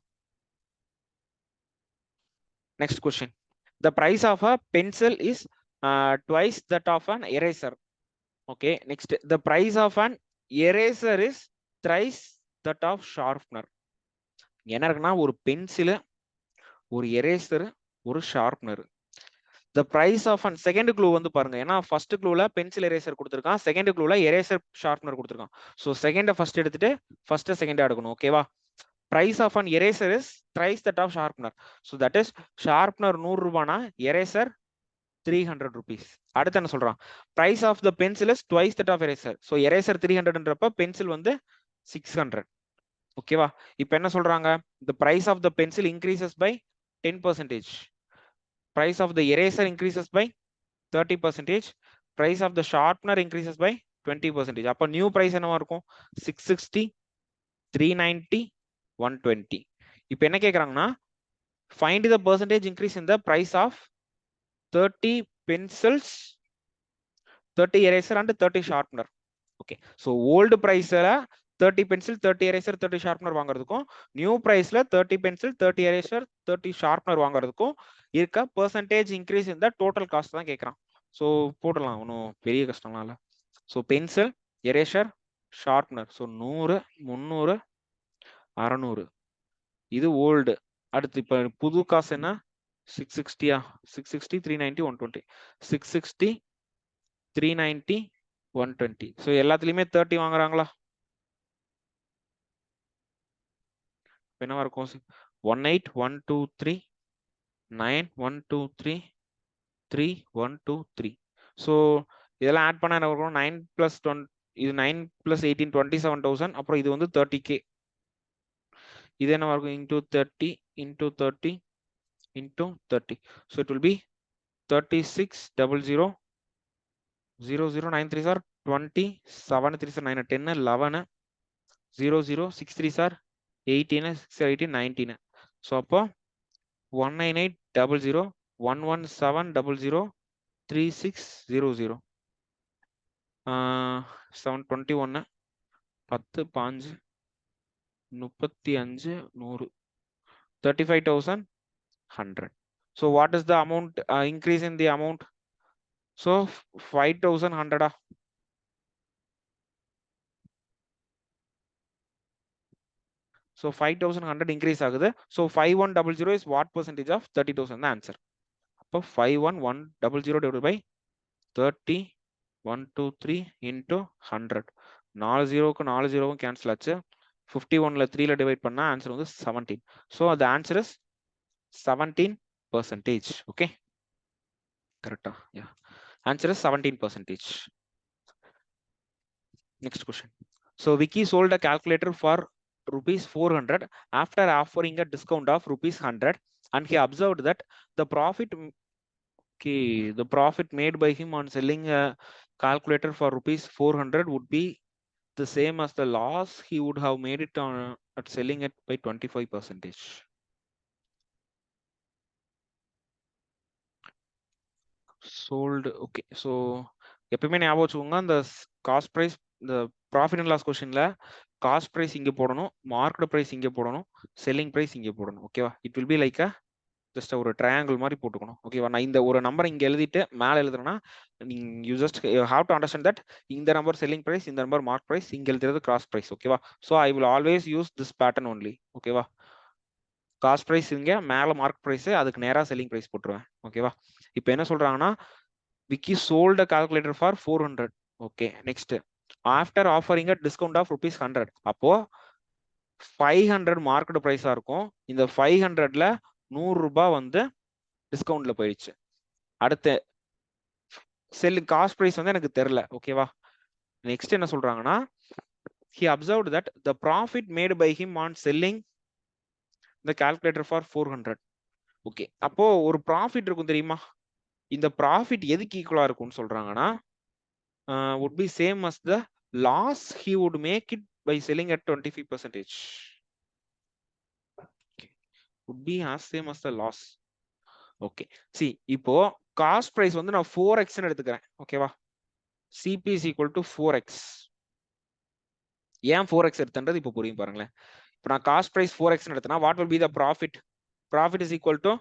Speaker 1: Next question. The price of a pencil is twice that of an eraser. Okay. Next, the price of an eraser is thrice that of sharpener. என்ன இருக்குன்னா ஒரு பென்சில், ஒரு எரேசர், ஒரு sharpener. The price of an second clue வந்து பாருங்க. ஏன்னா first clueல பென்சில் எரேசர் கொடுத்திருக்கான், செகண்ட் clueல எரேசர் ஷார்ப்னர் கொடுத்திருக்கான். ஸோ செகண்ட் ஃபர்ஸ்ட் எடுத்துட்டு ஃபர்ஸ்ட் செகண்ட் எடுக்கணும். ஓகேவா? price of an eraser is thrice that of sharpener. So that is sharpener 100 ரூபானா eraser 300 rupees. அடுத்து என்ன சொல்றான்? price of the pencil is twice that of eraser. So eraser 300ன்றப்ப பென்சில் வந்து 600. ஓகேவா? இப்போ என்ன சொல்றாங்க? the price of the pencil increases by 10%. price of the eraser increases by 30%. price of the sharpener increases by 20%. அப்போ நியூ பிரைஸ் என்னவா இருக்கும்? 660, 390, 120. இப்போ என்ன கேக்குறாங்கன்னா find the percentage increase in the price of 30 pencils, 30 eraser and 30 sharpener. Okay. So old price 30 pencil, 30 eraser, 30 sharpener வாங்குறதுக்கும் நியூ பிரைஸ்ல 30 pencil, 30 eraser, 30 sharpener வாங்குறதுக்கும் இருக்க percentage increase in the total cost தான் கேக்குறான். ஸோ போடலாம், ஒன்றும் பெரிய கஷ்டம்லாம் இல்லை. So pencil, eraser, sharpener. So 100, 300, 600. இது ஓல்டு. அடுத்து இப்போ புது காசு என்ன? 660. 660, 390, 120. 660, 390, 120. ஸோ எல்லாத்துலேயுமே 30 வாங்குறாங்களா? என்னவா இருக்கும்? 18, 1, 2, 3, 9, 1, 2, 3, 3, 1, 2, 3. ஸோ இதெல்லாம் ஆட் பண்ணா என்ன வரும்? 9 + 20, இது 9 + 18, 27,000. அப்புறம் இது வந்து 30K. இது என்ன இருக்கும்? into 30 into 30 into 30. So it will be 3600 0093 are 20, 7 3 are 9, 10, 11, 00 6 3 are 18, 6 18, 19. So அப்போ 19800 11700 3600 721 10 5 35 100 35,100. So what is the amount increase in the amount? So 5,100. So 5,100 increase ஆகுது. So 5100 is what percentage of 30,000? The answer. அப்போ 51100 divided by 30, 123 into 100. 4 0க்கு 4 0வும் cancel ஆச்சு. 51ல 3ல divide பண்ணா answer வந்து 17. So the answer is 17%. Okay. Correct. Yeah. Answer is 17%. Next question. So Vicky sold a calculator for ₹400 after offering a discount of ₹100, and he observed that the profit made by him on selling a calculator for ₹400 would be the same as the loss he would have made it on at selling it by 25%. Sold. Okay. So எப்பவுமே ஞாபகம் வச்சுக்கோங்க, the cost price, the profit and loss கொஸ்டின்ல காஸ்ட் பிரைஸ் இங்க போடணும், மார்க்கெட் பிரைஸ் இங்க போடணும், செல்லிங் பிரைஸ் இங்க போடணும். ஓகேவா? It will be like just ஒரு ட்ரையாங்கிள் மாதிரி போட்டுக்கணும். ஓகேவா? நான் இந்த ஒரு நம்பர் இங்க எழுதிட்டு மேல எழுதுறேன்னா you just have to understand that இந்த நம்பர் செல்லிங் பிரைஸ், இந்த நம்பர் மார்க் பிரைஸ், இங்க எழுதுறது கிராஸ் பிரைஸ். ஓகேவா? So I will always use this pattern only. ஓகேவா? காஸ்ட் பிரைஸ் இங்க மேல மார்க் பிரைஸ், அதுக்கு நேரா செல்லிங் பிரைஸ் போட்டுருவேன். ஓகேவா? இப்போ என்ன சொல்றாங்கன்னா Vicky sold a calculator for 400. Okay, next after offering a discount of rupees 100. அப்போ 500 மார்க்கெட் பிரைஸா இருக்கும். இந்த 500ல 100 ரூபாய் வந்து டிஸ்கவுண்ட்ல போயிடுச்சு. அடுத்து செல்லிங் காஸ்ட் பிரைஸ் வந்து எனக்கு தெரியல. ஓகேவா? நெக்ஸ்ட் என்ன சொல்றாங்கன்னா he observed that the profit made by him on selling the calculator for 400. Okay, அப்போ ஒரு ப்ராஃபிட் இருக்கும் தெரியுமா? இந்த ப்ராஃபிட் எதுக்கு ஈக்குவலா இருக்கும்னு சொல்றாங்கன்னா would be same as the loss he would make it by selling at 25%. Okay. Would be as same as the loss. Okay. See, இப்போ காஸ்ட் பிரைஸ் வந்து நான் 4x ன்னு எடுத்துக்கிறேன். ஓகேவா? CP is equal to 4x. ஏன் 4x எடுத்தன்றது இப்போ புரியும் பாருங்களேன். இப்போ நான் காஸ்ட் பிரைஸ் 4x ன்னு எடுத்தனா what will be the profit? Profit is equal to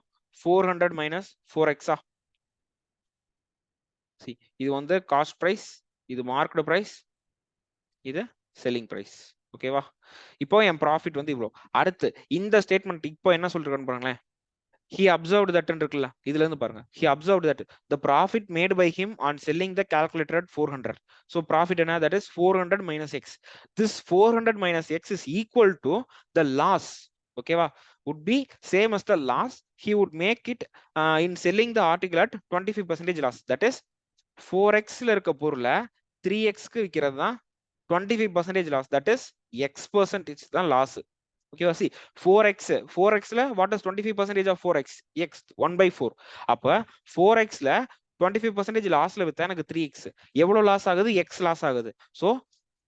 Speaker 1: 400 minus 4x. See, இது வந்து காஸ்ட் பிரைஸ், இது மார்க்கெட் பிரைஸ், இது செல்லிங் பிரைஸ். ஓகேவா? இப்போ என் ப்ராஃபிட் வந்து இவ்வளோ. அடுத்து இந்த ஸ்டேட்மெண்ட் இப்போ என்ன சொல்லிருக்கான்னு பாருங்களேன். he observed that இருக்குல்ல, இதுல இருந்து பாருங்க. he observed that the profit made by him on selling the calculator at 400. so profit என்ன? that is 400 minus x. this 400 minus x is equal to the loss. ஓகேவா? would be same as the loss he would make it in selling the article at 25% loss. that is 4x ல இருக்க பொருளை 3x க்கு விக்கிறது தான் 25% loss. that is x% தான் loss. Okay, see 4x ல what is 25% of 4x? x 1/4. அப்ப 4x ல 25% லாஸ்ல வித்தா எனக்கு 3x. எவ்வளவு லாஸ் ஆகுது? x லாஸ் ஆகுது. சோ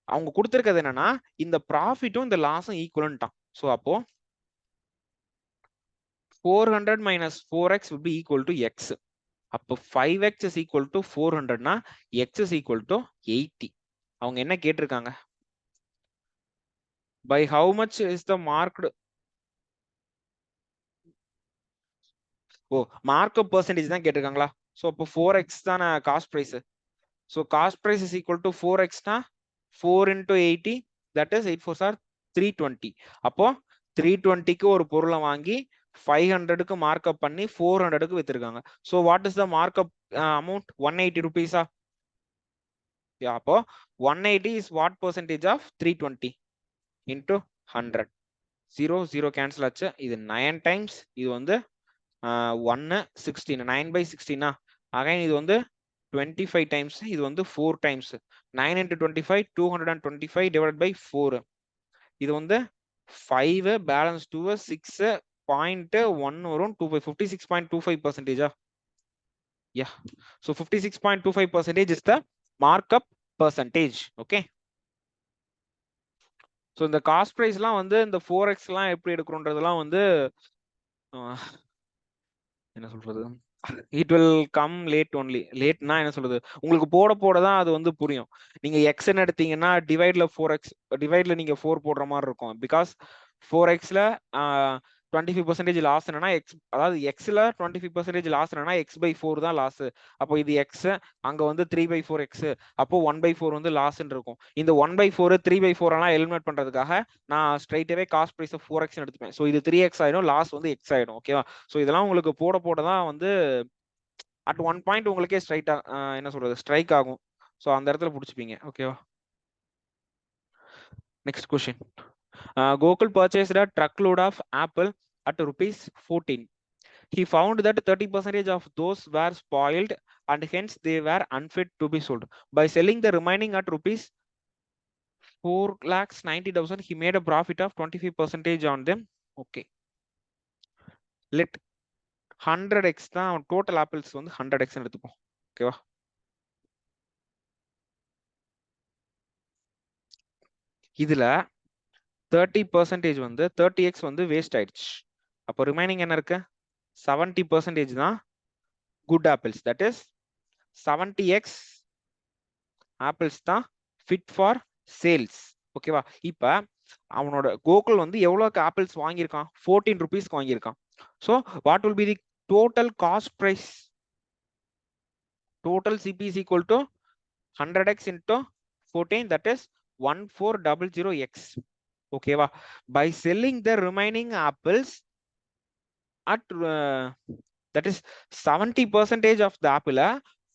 Speaker 1: அவங்க கொடுத்திருக்கிறது என்னன்னா இந்த ப்ராஃபிட்டும் இந்த லாஸும் ஈக்குவலன்ட்டான். சோ அப்போ 400 minus 4x will be equal to x. அப்போ 5x is equal to 400 னா x is equal to 80. அவங்க என்ன கேட்டிருக்காங்க? by how much is the marked? Oh, markup percentage தான் கேட்டிருக்காங்களா? ஸோ அப்போ 4x தானே cost price. So cost price is equal to 4x-னா 4 into 80, தட் இஸ் 8 4s are 320. அப்போ 320க்கு ஒரு பொருளை வாங்கி 500க்கு மார்க்அப் பண்ணி 400க்கு வித்திருக்காங்க. So what is the markup amount? 180 rupees. அப்போ 180 is what percentage of 320 into 100? 0 0 cancel ஆச்சு. இது 9 times, இது வந்து 1 16, 9/16. அகைன் இது வந்து 25 times, இது வந்து 4 times. 9 into 25 225 divided by 4. இது வந்து 5 பேலன்ஸ் 2 6.1 வரும். 56.25%. yeah, so 56.25% is the markup percentage. okay, so இந்த காஸ்ட் பிரைஸ்லாம் வந்து இந்த 4x-லாம் எப்படி எடுக்கறோம்ன்றதெல்லாம் வந்து என்ன சொல்றது, it will come late only. லேட்னா என்ன சொல்றது, உங்களுக்கு போட போட தான் அது வந்து புரியும். நீங்க எக்ஸ்ன்னு எடுத்தீங்கன்னா டிவைட்ல 4x, டிவைட்ல நீங்க 4 போடுற மாதிரி இருக்கும். பிகாஸ் 4xல 25% லாஸ் என்னன்னா எக்ஸ், அதாவது எக்ஸ்ல 25% லாஸ் என்னன்னா x/4 தான் லாஸ். அப்போ இது எக்ஸ், அங்க வந்து 3/4x, அப்போ 1/4 வந்து லாஸ் இருக்கும். இந்த 1/4 3/4 எல்லாம் எலிமினேட் பண்றதுக்காக நான் ஸ்ட்ரைட்டாவே காஸ்ட் பிரைஸ் 4x எடுத்துப்பேன். ஸோ இது 3x ஆயிடும், லாஸ் வந்து x ஆயிடும். ஓகேவா? ஸோ இதெல்லாம் உங்களுக்கு போட போட தான் வந்து அட் ஒன் பாயிண்ட் உங்களுக்கே ஸ்ட்ரைட்டா என்ன சொல்றது ஸ்ட்ரைக் ஆகும். ஸோ அந்த இடத்துல பிடிச்சிப்பீங்க. ஓகேவா? Next question. Gokul purchased a truckload of apple at rupees 14. He found that 30% of those were spoiled and hence they were unfit to be sold. By selling the remaining at rupees 4,90,000, he made a profit of 25% on them. Okay. Let 100x தான் total apples வந்து 100x எடுத்துப்போம். ஓகேவா? இதுல 30% வந்து 30x வந்து வேஸ்ட் ஆயிடுச்சு. அப்போ ரிமைனிங் என்ன இருக்கு? 70% தான் good apples. That is 70x apples தான் ஃபிட் ஃபார் சேல்ஸ். ஓகேவா? இப்ப அவனோட கோகுல் வந்து எவ்வளோக்கு ஆப்பிள்ஸ் வாங்கியிருக்கான்? 14 rupeesக்கு வாங்கியிருக்கான். So what will be the total cost price? Total CP is equal to 100x into 14, that is 1400x. ஓகேவா? By selling the remaining apples at that is 70% of the apple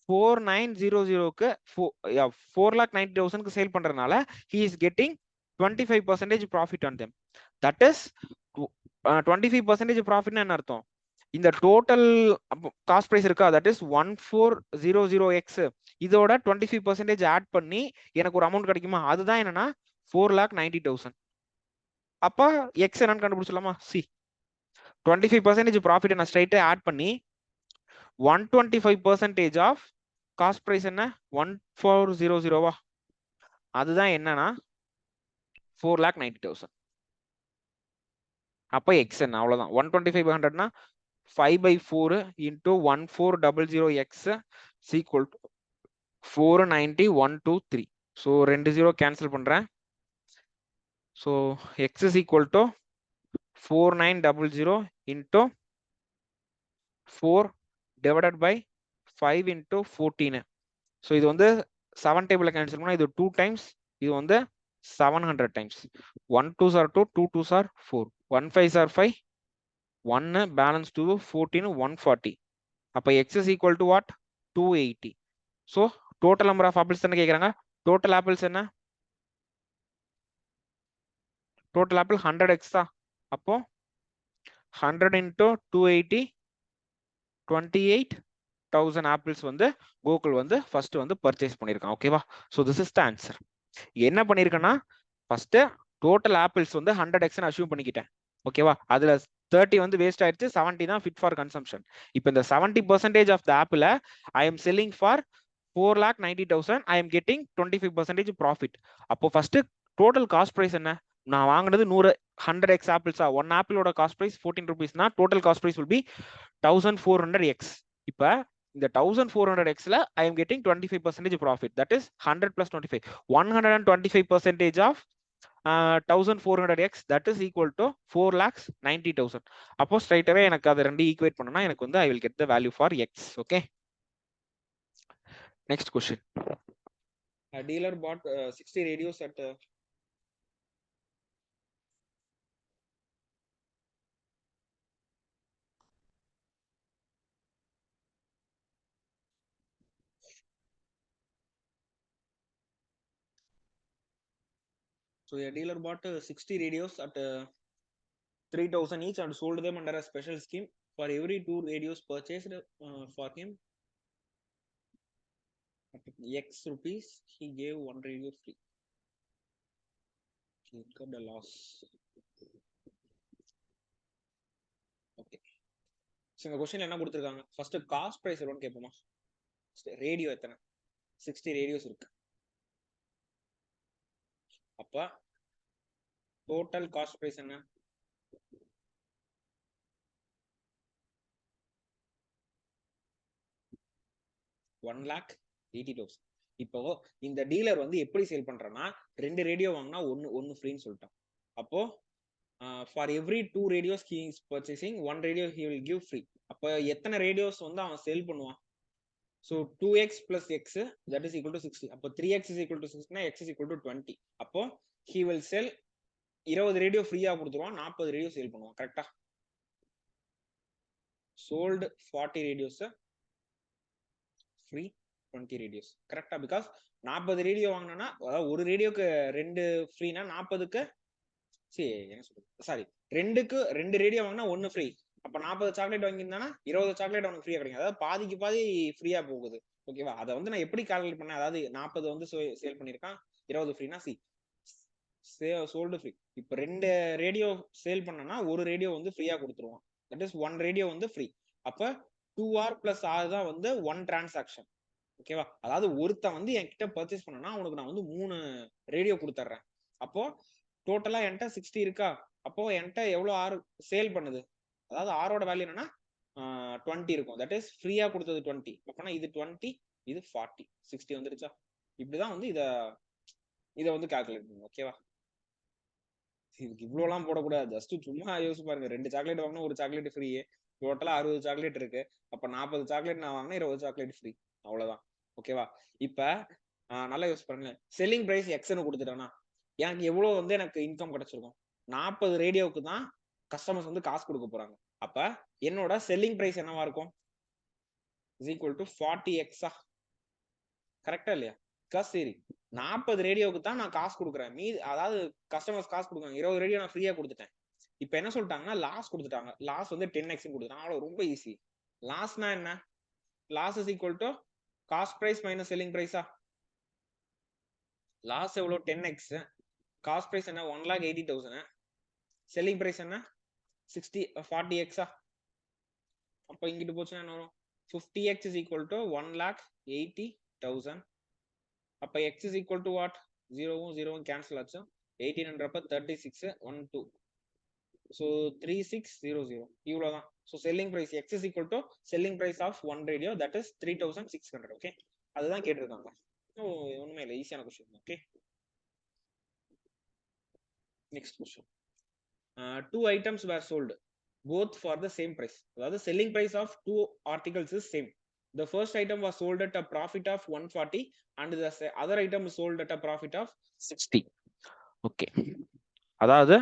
Speaker 1: 4900க்கு 4,90,000க்கு sale பண்றதுனால he is getting 25% profit on them. That is 25% profit என்ன அர்த்தம்? இந்த டோட்டல் காஸ்ட் பிரைஸ் இருக்கா, தட் இஸ் 1400x, இதோட 25% ஆட் பண்ணி எனக்கு ஒரு அமௌண்ட் கிடைக்குமா? அதுதான் என்னன்னா 4,90,000. அப்ப எக்ஸ் என்னன்னு கண்டுபிடிச்சலாமா? சி 25% ப்ராஃபிட் நான் ஸ்ட்ரைட்டா ஆட் பண்ணி 125% ஆஃப் காஸ்ட் பிரைஸ் என்ன 1400வா, அதுதான் என்னன்னா 4,90,000. அப்ப எக்ஸ் என்ன? அவ்வளவுதான். 125/100னா 5/4 into 1400x is equal to 490,123. So 2 0 cancel பண்றேன். So x is equal to 4900 into 4 divided by 5 into 14. So இது வந்து 7 table cancel பண்ணா இது 2 times, இது வந்து 700 times. 1 2s are 2, 2 2s are 4, 1 5s are 5, 1 balance 2 14 140. அப்ப x is equal to what? 280. So total number of apples தானே கேக்குறாங்க. total apples என்ன? total apple 100x தான். அப்போ 100 into 280, 28,000 apples வந்து கோகுல் வந்து ஃபர்ஸ்ட் வந்து பர்ச்சேஸ் பண்ணிருக்கான். ஓகேவா? So this is the answer. என்ன பண்ணிருக்கேன்னா ஃபர்ஸ்ட் டோட்டல் ஆப்பிள்ஸ் வந்து 100x அஷ்யூம் பண்ணிக்கிட்டேன். ஓகேவா? அதுல 30 வந்து வேஸ்ட் ஆயிடுச்சு, 70 தான் ஃபிட் ஃபார் கன்சம்ஷன். இப்போ இந்த 70% of the apple I am selling for 4,90,000, I am getting 25% profit. அப்போ ஃபர்ஸ்ட் டோட்டல் காஸ்ட் பிரைஸ் என்ன? நான் வாங்கினது 100x ஆப்பிள்ஸா, ஒன் ஆப்பிளோட காஸ்ட் பிரைஸ் 14 rupeesனா total cost price will be 1400x. இப்ப இந்த 1400xல I am getting 25% profit, that is 100 plus 25, 125% ஆஃப் 1400x, that is equal to 4,90,000. அப்போ ஸ்ட்ரைட் அவே எனக்கு அதை ரெண்டு ஈக்குவேட் பண்ணனா எனக்கு வந்து I will get the value for x. Okay, next question. A dealer bought 60 radios at so a dealer bought 60 radios at 3,000 each and sold them under a special scheme. For every 2 radios purchased for him at x rupees, he gave 1 radio free. He incurred a loss. Okay, so இந்த क्वेश्चन என்ன கொடுத்திருக்காங்க? ஃபர்ஸ்ட் காஸ்ட் பிரைஸ் எவ்வளவுன்னு கேட்போமா? ரேடியோ எத்தனை? 60 ரேடியோஸ் இருக்கு. அப்ப டோட்டல் காஸ்ட் பிரைஸ் என்ன? 1,80,000. இப்போ இந்த டீலர் வந்து எப்படி சேல் பண்றேன்னா 2 ரேடியோ வாங்கினா ஒன்னு ஃப்ரீன்னு சொல்லிட்டான். அப்போ for every 2 radios he is purchasing 1 radio he will give free. அப்போ எத்தனை ரேடியோஸ் வந்து அவன் சேல் பண்ணுவான்? So 2x plus x, that is equal to 60. அப்போ 3x is equal to 60 னா x is equal to 20. அப்போ he will sell 20 ரேடியோ ஃப்ரீயா கொடுத்துருவான், 40 ரேடியோ சேல் பண்ணுவான். கரெக்டா? sold 40 radios, free 20 radios. கரெக்டா? பிகாஸ் 40 ரேடியோ வாங்கினா ஒரு ரேடியோக்கு 2 ஃப்ரீனா 40க்கு என்ன சொல்றது, சாரி 2க்கு 2 ரேடியோ வாங்கினா 1 ஃப்ரீ. அப்ப 40 சாக்லேட் வாங்கியிருந்தானா 20 சாக்லேட் அவனுக்கு ஃப்ரீயா கிடைக்கும். அதாவது பாதிக்கு பாதி ஃப்ரீயா போகுது. ஓகேவா? அதை வந்து நான் எப்படி கால்குலேட் பண்ணேன்? அதாவது 40 வந்து சேல் பண்ணிருக்கான், 20 ஃப்ரீனா சோல்டு ஃப்ரீ. இப்ப 2 ரேடியோ சேல் பண்ணனா ஒரு ரேடியோ வந்து ஃப்ரீயா கொடுத்துருவான், தட் இஸ் 1 ரேடியோ வந்து ஃப்ரீ. அப்ப 2r plus r தான் வந்து 1 டிரான்சாக்ஷன். ஓகேவா? அதாவது ஒருத்தன் வந்து என்கிட்ட பர்ச்சேஸ் பண்ணனா அவனுக்கு நான் வந்து 3 ரேடியோ கொடுத்துட்றேன். அப்போ டோட்டலா என்கிட்ட 60 இருக்கா? அப்போ என்கிட்ட எவ்வளவு ஆர் சேல் பண்ணுது? அதாவது ஆரோட வேல்யூ என்னன்னா 20 இருக்கும், தட் இஸ் ஃப்ரீயா கொடுத்தது 20. அப்பனா இது 20, இது 40, 60 வந்துருச்சா? இப்படிதான் வந்து இத இதை வந்து கால்குலேட் பண்ணுங்க. ஓகேவா? இதுக்கு இவ்வளோலாம் போடக்கூடாது. ஜஸ்ட் சும்மா யோசிச்சு பாருங்க. 2 சாக்லேட் வாங்கினா 1 சாக்லேட் ஃப்ரீ. டோட்டலா 60 சாக்லேட் இருக்கு. அப்ப 40 சாக்லேட் நான் வாங்கினா 20 சாக்லேட் ஃப்ரீ. அவ்வளவுதான். ஓகேவா? இப்ப நல்லா யோசிச்சு பாருங்க. செல்லிங் பிரைஸ் எக்ஸ்னு கொடுத்துட்டேன்னா எனக்கு எவ்வளவு வந்து எனக்கு இன்கம் கிடைச்சிருக்கும்? 40 ரேடியோவுக்கு தான் கஸ்டமர்ஸ் வந்து காசு கொடுக்க போறாங்க. அப்ப என்னோட செல்லிங் பிரைஸ் என்னவா இருக்கும்? Is equal to 40x. கரெக்டா இல்லையா? சரி 40 ரேடியோவுக்கு தான் நான் காசு கொடுக்குறேன். அதாவது கஸ்டமர்ஸ் காசு கொடுக்குறாங்க. 20 ரேடியோ நான் ஃப்ரீயா கொடுத்துட்டேன். இப்ப என்ன சொல்லிட்டாங்கன்னா லாஸ் கொடுத்துட்டாங்க. லாஸ் வந்து 10x கொடுத்துட்டாங்க. அவ்வளவு ரொம்ப ஈஸி. லாஸ்னா என்ன? Loss is equal to cost price minus selling பிரைஸா? லாஸ் எவ்வளவு? 10x. காஸ்ட் பிரைஸ் என்ன? 1,80,000. செல்லிங் பிரைஸ் என்ன? 40x. அப்ப இங்கிட்டு போச்சுன்னா என்ன வரும்? 50x is equal to 1,80,000. அப்ப x is equal to what? 0 cancel ஆச்சு. 1800 36 12. So 3600. இவ்வளவுதான். So selling price x is equal to selling price of one radio, that is 3,600. Okay, அதுதான் கேட்டிருக்காங்க. ஒண்ணுமே இல்லை, ஈஸியான question. Okay, next question. Two items were sold both for the same price. அதாவது selling price of two articles is same. The first item was sold at a profit of 140 and the other item is sold at a profit of 60. Okay, அதாவது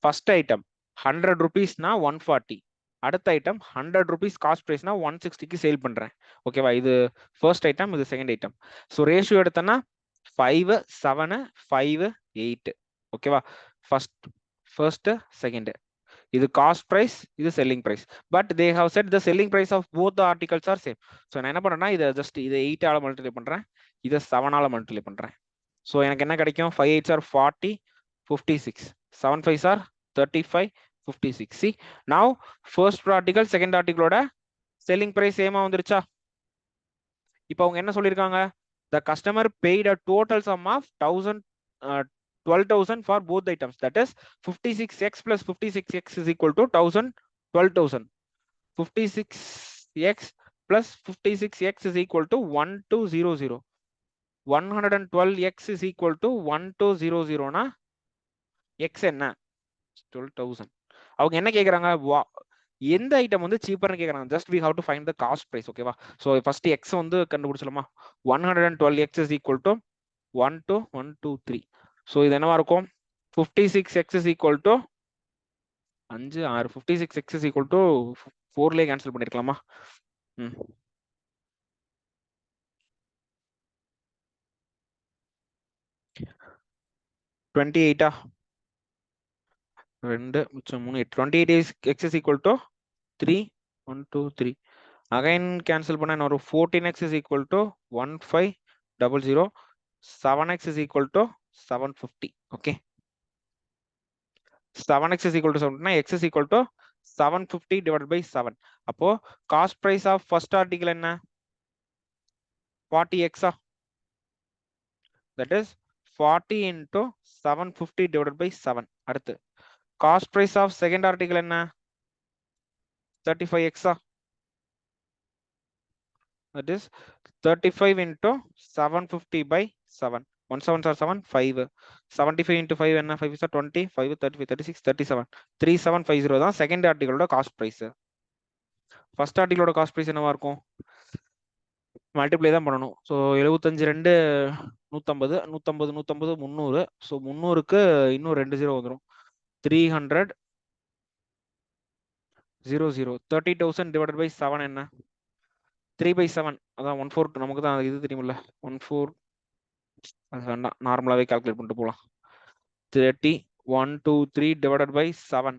Speaker 1: first item 100 rupeesனா 140, அடுத்த ஐட்டம் 100 rupees காஸ்ட் பிரைஸ்னா 160க்கு சேல் பண்றேன். ஓகேவா? இது ஃபர்ஸ்ட் ஐட்டம், இது செகண்ட் ஐட்டம். ஸோ ரேஷியோ எடுத்தோன்னா 5 7 5 8. ஓகேவா? First second. இது காஸ்ட் பிரைஸ், இது selling price. But they have set the selling price of both the articles are same. So நான் என்ன பண்றேன்னா இதை ஜஸ்ட் இதை 8ஆல மல்டிப்ளை பண்றேன், இதை 7ஆல மல்டிப்ளை பண்றேன். ஸோ எனக்கு என்ன கிடைக்கும்? 5 8s are 40 56, 7 5s are 35 56. See now first article second articleோட selling price சேமா வந்துருச்சா? இப்போ அவங்க என்ன சொல்லிருக்காங்க? The customer paid a total sum of 12,000 for both items, that is 56x plus 56x is equal to 1,000 12,000. 56x plus 56x is equal to 1200. 112x is equal to 1200 னா x என்ன? 12,000. அவங்க என்ன கேக்குறாங்க? எந்த ஐட்டம் வந்து சீப்பர்னு கேக்குறாங்க. Just we have to find the cost price. ஓகேவா? சோ ஃபர்ஸ்ட் x வந்து கண்டுபிடிச்சலாமா? 112x is equal to 1 2 1 2 3. So இது என்னவா இருக்கும்? 56x is equal to 5 6. 56x is equal to 4லே கேன்சல் பண்ணிருக்கலாமா? 28 2 3 28 is x is equal to 3 1 2 3. again cancel பண்ணா என்ன வரும்? 14x is equal to 1500. 7x is equal to 750. okay, 7x is equal to 7, x is equal to 750 divided by 7. அப்போ cost price of first article என்ன? 40x. that is 40 into 750 divided by 7. அடுத்து cost price of second article என்ன? 35x. that is 35 into 750 by 7. 1 7s are 7 5. 75 into 5 என்ன? 5 is 20 5 35 36 37. 3750 தான் செகண்ட் ஆர்டிகளோட காஸ்ட் பிரைஸ். ஃபர்ஸ்ட் ஆர்டிகளோட காஸ்ட் பிரைஸ் என்னவா இருக்கும்? மல்டிப்ளை தான் பண்ணணும். ஸோ 75 2 150 150 150 300. ஸோ 300க்கு இன்னும் 2 0 வந்துடும். 300 00. 30,000 divided by 7 என்ன? 3/7. அதான் 1/4. நமக்கு தான் இது தெரியுமில்ல, 1/4. அது வேண்டாம், நார்மலாவே கால்குலேட் பண்ணிட்டு போகலாம். 30 1 2 3 divided by 7.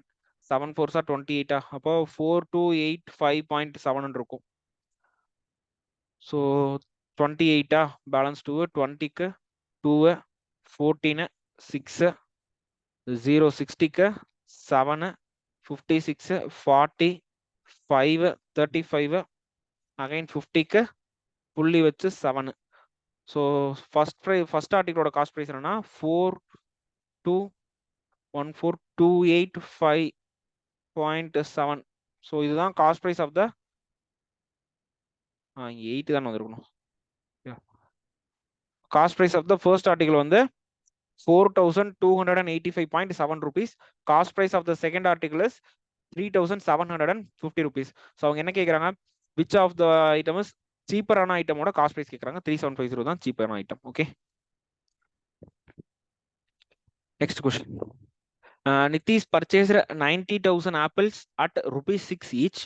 Speaker 1: 7 4s are 28. அப்போ 4285.7 இருக்கும். ஸோ 28 பேலன்ஸ் 2 20க்கு 2 14 6 0 60க்கு 7 56 40 5 35 அகைன் 50க்கு புள்ளி வச்சு 7. ஸோ ஃபர்ஸ்ட் ஆர்டிகளோட காஸ்ட் பிரைஸ் என்னன்னா 4214,285.7. ஸோ இதுதான் காஸ்ட் பிரைஸ் ஆஃப் த 8 தான் வந்திருக்கணும். Cost price of the first article வந்து 4,285.7 rupees. Cost price of the second article is 3,750 rupees. So அவங்க என்ன கேக்குறாங்க, which of the item is cheaper ஆன ஐட்டமோட காஸ்ட் பிரைஸ் கேக்குறாங்க. 3750 தான் cheaper ஆன item. Okay, next question. Nitish purchased 90,000 apples at rupees 6 each.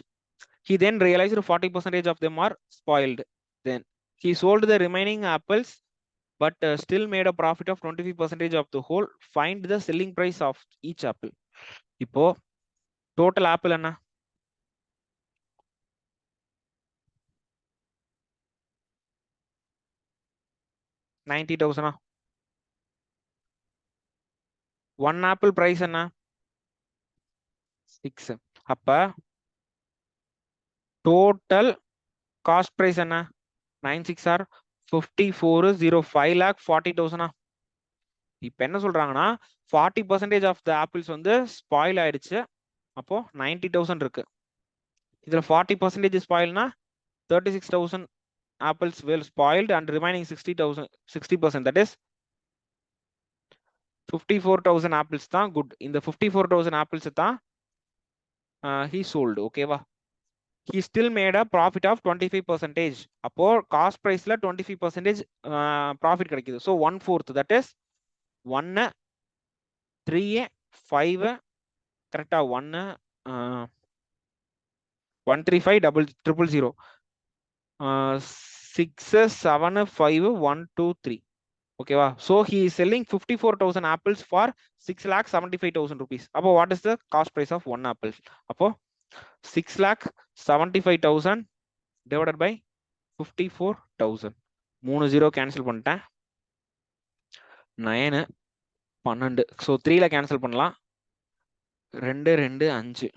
Speaker 1: He then realized 40% of them are spoiled. Then he sold the remaining apples but still made a profit of 25% of the whole. Find the selling price of each apple. இப்போ total apple என்ன? 90,000. One apple price என்ன? 6. அப்ப total cost price என்ன? 96 are 54,000 5,40,000. இப்ப என்ன சொல்றாங்கன்னா 40% of the apples வந்து spoil ஆயிடுச்சு. அப்போ 90,000 இருக்கு. இதுல 40% spoilனா 36,000 apples will spoiled and remaining 60%, that is 54,000 apples தான் good. இந்த 54,000 apples தான் he sold. ஓகேவா? he still made a profit of 25%. அப்போ காஸ்ட் பிரைஸ்ல 25% ப்ராஃபிட் கிடைக்குது. ஸோ 1/4, that is 1 3 5 கரெக்டா 1 135 6 7 5 1 2 3. ஓகேவா? so he is selling 54,000 apples for 6,75,000 rupees. அப்போ what is the cost price of one apple? அப்போ 6,75,000 divided by 54,000. 3 0 cancel பண்ணிட்டேன். 9 12. so 3ல cancel பண்ணலாம். 2 2 5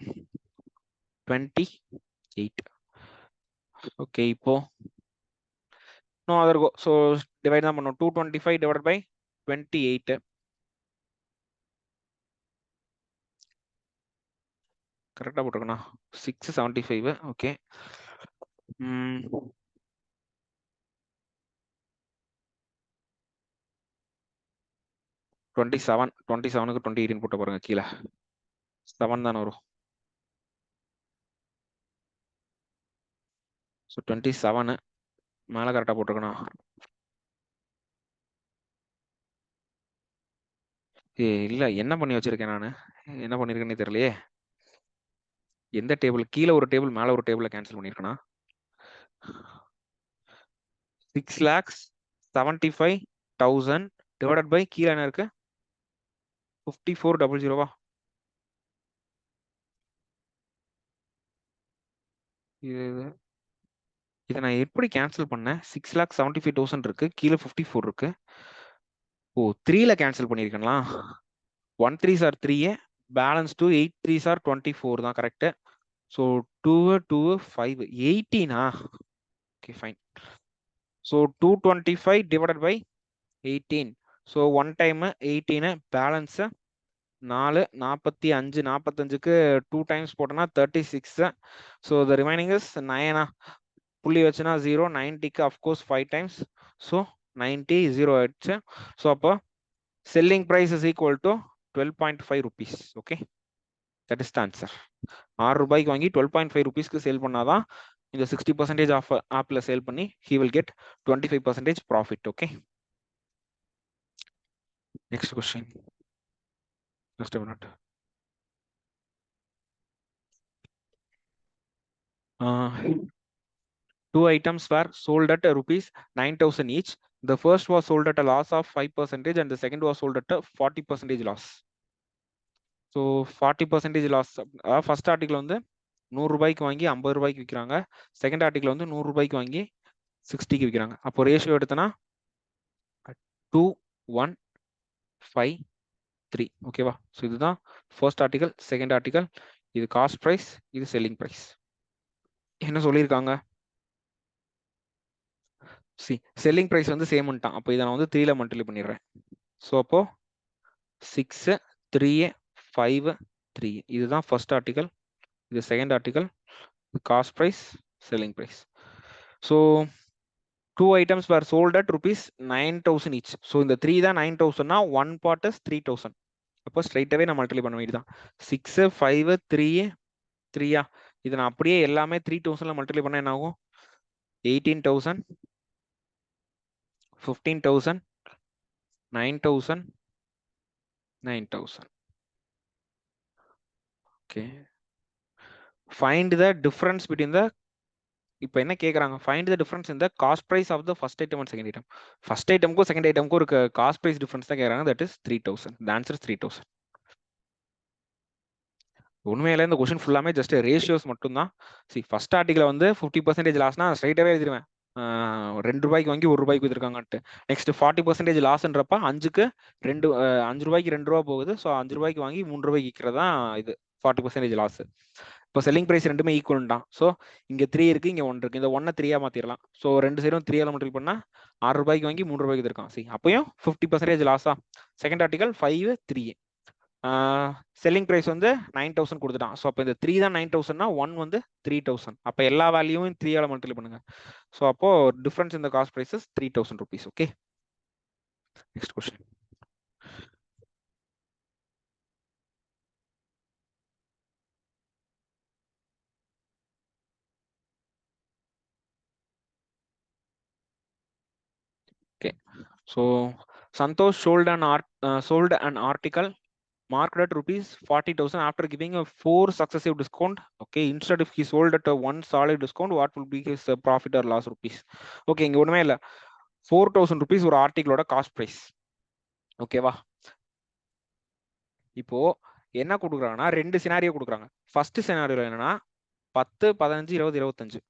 Speaker 1: 28. ஓகே, இப்போ no other go. so divide தான் பண்ணோம். 225 divided by 28. கரெக்டா போட்டுருக்கணும். 675. ஓகே, 27 27க்கு 28 போட்ட பாருங்க, கீழே 7 தானே வரும். ஸோ 27 மேலே கரெக்டாக போட்டிருக்கணும். இல்லை, என்ன பண்ணி வச்சிருக்கேன் நான்? என்ன பண்ணியிருக்கேன்னு தெரியலையே. எந்த டேபிள்? கீழே ஒரு டேபிள் மேலே ஒரு டேபிளை கேன்சல் பண்ணியிருக்கேனா? 6,75,000 டிவைடட் பை கீழே என்ன இருக்கு? 54,000. இதை நான் எப்படி கேன்சல் பண்ணேன்? 6,75,000 இருக்கு, கீழே 54 இருக்கு. ஓ, 3ல கேன்சல் பண்ணியிருக்கேங்களா? 1 3s are 3, balance 2 8 3s are 24 தான் correct. So 2 2 5 18. Okay, fine. So 225 divided by 18. So one time 18, balance 4 45. 45க்கு 2 டைம்ஸ் போட்டோன்னா 36. So the remaining is 9. புள்ளி வச்சுன்னா 0. 90க்கு அஃப்கோர்ஸ் 5 டைம்ஸ். ஸோ 90 0 ஆயிடுச்சு. ஸோ அப்போ selling price is equal to 12.5 rupees. Okay, that is the answer. 6 ரூபாய்க்கு வாங்கி 12.5 rupeesக்கு சேல் பண்ணாதான் இந்த 60% ஆஃப் ஆப்ல சேல் பண்ணி he will get 25% profit. Okay, next question. Just a minute. Two items were sold at rupees 9,000 each. The first was sold at a loss of 5% and the second was sold at a 40% loss. So 40% loss. First article வந்து 100 ரூபாய்க்கு வாங்கி 50 ரூபாய்க்கு விற்கிறாங்க. செகண்ட் ஆர்டிகல் வந்து 100 ரூபாய்க்கு வாங்கி 60க்கு விற்கிறாங்க. அப்போ ரேஷியோ எடுத்தனா 2 1 5 3. ஓகேவா? ஸோ இதுதான் ஃபர்ஸ்ட் ஆர்டிகல், செகண்ட் ஆர்டிகல். இது காஸ்ட் ப்ரைஸ், இது செல்லிங் ப்ரைஸ். என்ன சொல்லியிருக்காங்க? செல்லிங் ப்ரைஸ் வந்து சேம்ட்டான். அப்போ இதை நான் வந்து 3ல மல்டிப்ளை பண்ணிடுறேன். ஸோ அப்போ 6 3 5 3. இதுதான் ஃபர்ஸ்ட் ஆர்டிகல், இது second article, cost price, selling price. So 2 items were sold at rupees 9,000 each. So இந்த 3 தான் 9,000னா 1 part is 3,000. அப்போ ஸ்ட்ரைட்டாவே நான் மல்டிப்ளை பண்ண வேண்டியதான். 6 5 3 3 இதை நான் அப்படியே எல்லாமே 3,000ல மல்டிப்ளை பண்ண என்ன ஆகும்? 18,000 15,000 9,000 9,000. Okay. Find the difference between the இப்போ என்ன கேக்குறாங்க? Find the difference in the cost price of the first item and second item. First itemக்கும் second itemக்கும் ஒரு cost price difference தான் கேக்குறாங்க. That is 3,000. The answer is 3,000. உண்மையில இந்த கொஸ்டின் ஃபுல்லாமே ஜஸ்ட் ரேஷியோஸ் மட்டும் தான். See ஃபர்ஸ்ட் ஆர்டிகல் வந்து 50% லாஸ்னா ஸ்ட்ரைட்டாவே எழுதிடுவேன். 2 ரூபாய்க்கு வாங்கி 1 ரூபாய்க்கு வித்துருக்காங்கன்ட்டு. நெக்ஸ்ட் 40% லாஸ்ன்றப்ப 5க்கு 5 ரூபாய்க்கு 2 ரூபா போகுது. ஸோ 5 ரூபாய்க்கு வாங்கி 3 ரூபாய்க்கு விற்கிறதா இது 40% லாஸ். இப்போ செல்லிங் பிரைஸ் ரெண்டுமே ஈக்குவல் தான். ஸோ இங்க 3 இருக்கு, இங்க 1 இருக்கு. இந்த 1 3 மாத்திரலாம். ஸோ ரெண்டு சைடும் 3 மல்டிபிள் பண்ணா 6 ரூபாய்க்கு வாங்கி 3 ரூபாய்க்கு இருக்கான். சி அப்பயும் 50% லாஸா. செகண்ட் ஆர்டிகல் 5 3 செல்லிங் பிரைஸ் வந்து 9,000 கொடுத்துட்டான். ஸோ அப்போ இந்த 3 தான் 9,000னா 1 வந்து 3,000. அப்போ எல்லா வேல்யூவும் 3 மல்டிபிள் பண்ணுங்க. ஸோ அப்போ டிஃபரன்ஸ் இந்த cost price is 3,000 rupees. Okay, next question. Okay, so Santosh sold an article marked at rupees 40,000 after giving a 4 successive discount. Okay, instead if he sold at a 1 solid discount, what will be his profit or loss rupees? Okay, இங்க ஒண்ணுமே இல்ல. 4,000 rupees ஒரு ஆர்டிகிளோட காஸ்ட் பிரைஸ். ஓகேவா? இப்போ என்ன கொடுக்குறாங்கன்னா ரெண்டு சினாரியோ கொடுக்குறாங்க. ஃபர்ஸ்ட் சினாரியோ என்னன்னா 10 15 20 25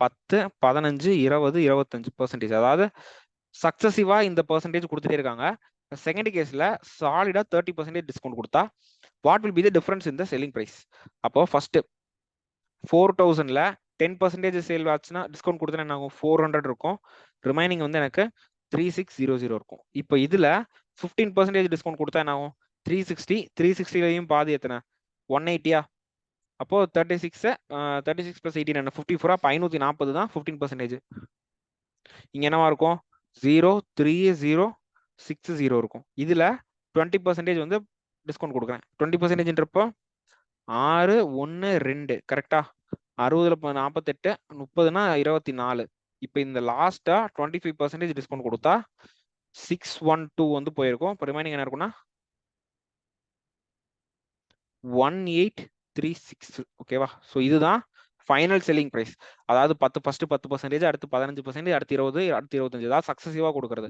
Speaker 1: 10 15 20 25%. அதாவது சக்சசிவா இந்த பெர்சன்டேஜ் கொடுத்துட்டே இருக்காங்க. செகண்ட் கேஸ்ல சாலிடா 30% டிஸ்கவுண்ட் கொடுத்தா what will be the difference in the selling price? அப்போ ஃபர்ஸ்ட் 4,000ல 10% சேல் ஆச்சுன்னா டிஸ்கவுண்ட் கொடுத்தா என்ன ஆகும்? 400 இருக்கும். ரிமைனிங் வந்து எனக்கு 3600 இருக்கும். இப்போ இதுல 15% டிஸ்கவுண்ட் கொடுத்தா என்ன ஆகும்? 360. 360லையும் பாதி எத்தனை? 180. அப்போ 36 + 18 54. 540 தான் 15%. இங்க என்னவா இருக்கும்? 03060 இருக்கும். இதுல 20% வந்து டிஸ்கவுண்ட் கொடுக்குறேன். 20%ன்றப்போ 6 1 2 கரெக்டா? 60ல 48 30னா 24. இப்போ இந்த லாஸ்டா 25% டிஸ்கவுண்ட் கொடுத்தா 612 வந்து போயிருக்கும். இப்போ ரிமைனிங் என்ன இருக்கும்னா 1836. ஓகேவா? ஸோ இதுதான் ஃபைனல் செல்லிங் பிரைஸ். அதாவது 10% அடுத்து 15%, அடுத்து 20, அடுத்து 25. அதாவது சக்சசிவா கொடுக்கறது.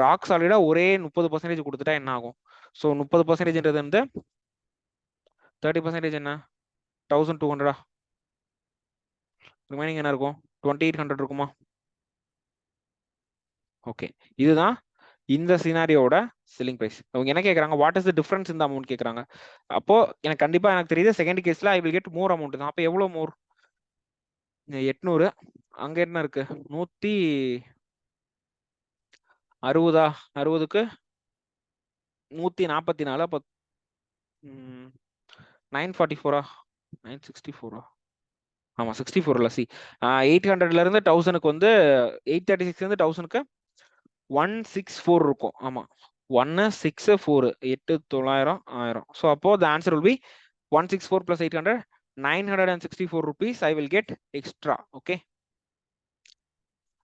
Speaker 1: ராக் சாலிடா ஒரே 30% கொடுத்துட்டா என்ன ஆகும்? ஸோ 30%ன்றது வந்து 30% என்ன? 1200. ரிமைனிங் என்ன இருக்கும்? 2800 இருக்குமா? ஓகே, இதுதான் இந்த சினாரியோட செல்லிங் பிரைஸ். அவங்க என்ன கேட்கறாங்க? வாட் இஸ் தி டிஃபரன்ஸ் இந்த அமௌண்ட் கேட்கறாங்க. அப்போ எனக்கு கண்டிப்பா எனக்கு தெரியுது செகண்ட் கேஸ்ல ஐ வில் கெட் மோர் அமௌண்ட் தான். அப்போ எவ்வளவு மோர்? 800. அங்க என்ன இருக்கு? 160. 60க்கு 144. அப்போ 944. 964. ஆமா 64. சி 800ல இருந்து 1000க்கு வந்து 836 இருந்து 1000க்கு 164 இருக்கும். ஆமா 164 8 900 1000. ஸோ அப்போ the answer will be 164 plus 800 964 rupees I will get extra. Okay,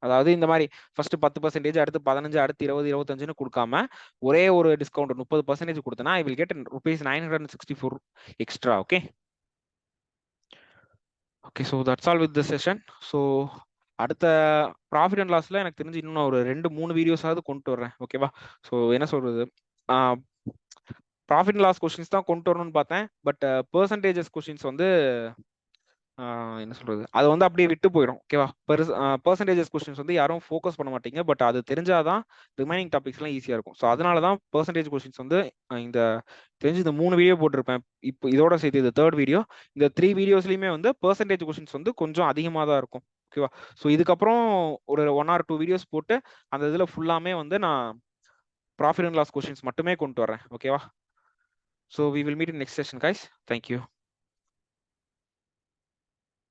Speaker 1: அதாவது இந்த மாதிரி ஃபர்ஸ்ட் 10%, அடுத்து 15, அடுத்து 20 25ன்னு கொடுக்காம ஒரே ஒரு டிஸ்கவுண்ட் 30% கொடுத்தனா I will get rupees 964 extra. Okay okay, so that's all with the session. So அடுத்த ப்ராஃபிட் அண்ட் லாஸ்ல எனக்கு தெரிஞ்சு இன்னும் ஒரு 2-3 வீடியோஸாவது கொண்டு வர்றேன். ஓகேவா? ஸோ என்ன சொல்றது, ப்ராஃபிட் அண்ட் லாஸ் கொஸ்டின்ஸ் தான் கொண்டு வரணும்னு பார்த்தேன். பட் பெர்சன்டேஜஸ் கொஸ்டின்ஸ் வந்து என்ன சொல்றது, அது வந்து அப்படியே விட்டு போயிடும். ஓகேவா? பெர்சன்டேஜஸ் கொஸ்டின்ஸ் வந்து யாரும் ஃபோக்கஸ் பண்ண மாட்டீங்க. பட் அது தெரிஞ்சாதான் ரிமைனிங் டாபிக்ஸ்லாம் ஈஸியா இருக்கும். ஸோ அதனால தான் பெர்சன்டேஜ் கொஸ்டின்ஸ் வந்து இந்த தெரிஞ்சு இந்த 3 வீடியோ போட்டிருப்பேன். இப்போ இதோட சேர்த்து இது 3rd வீடியோ. இந்த 3 வீடியோஸ்லயுமே வந்து பெர்சன்டேஜ் கொஸ்டின்ஸ் வந்து கொஞ்சம் அதிகமாக தான் இருக்கும். ஓகேவா? ஸோ இதுக்கப்புறம் ஒரு 1 or 2 வீடியோஸ் போட்டு அந்த இதுல ஃபுல்லாமே வந்து நான் ப்ராஃபிட் அண்ட் லாஸ் கொஸ்டின்ஸ் மட்டுமே கொண்டு வரேன். ஓகேவா? So we will meet in next session guys. Thank you.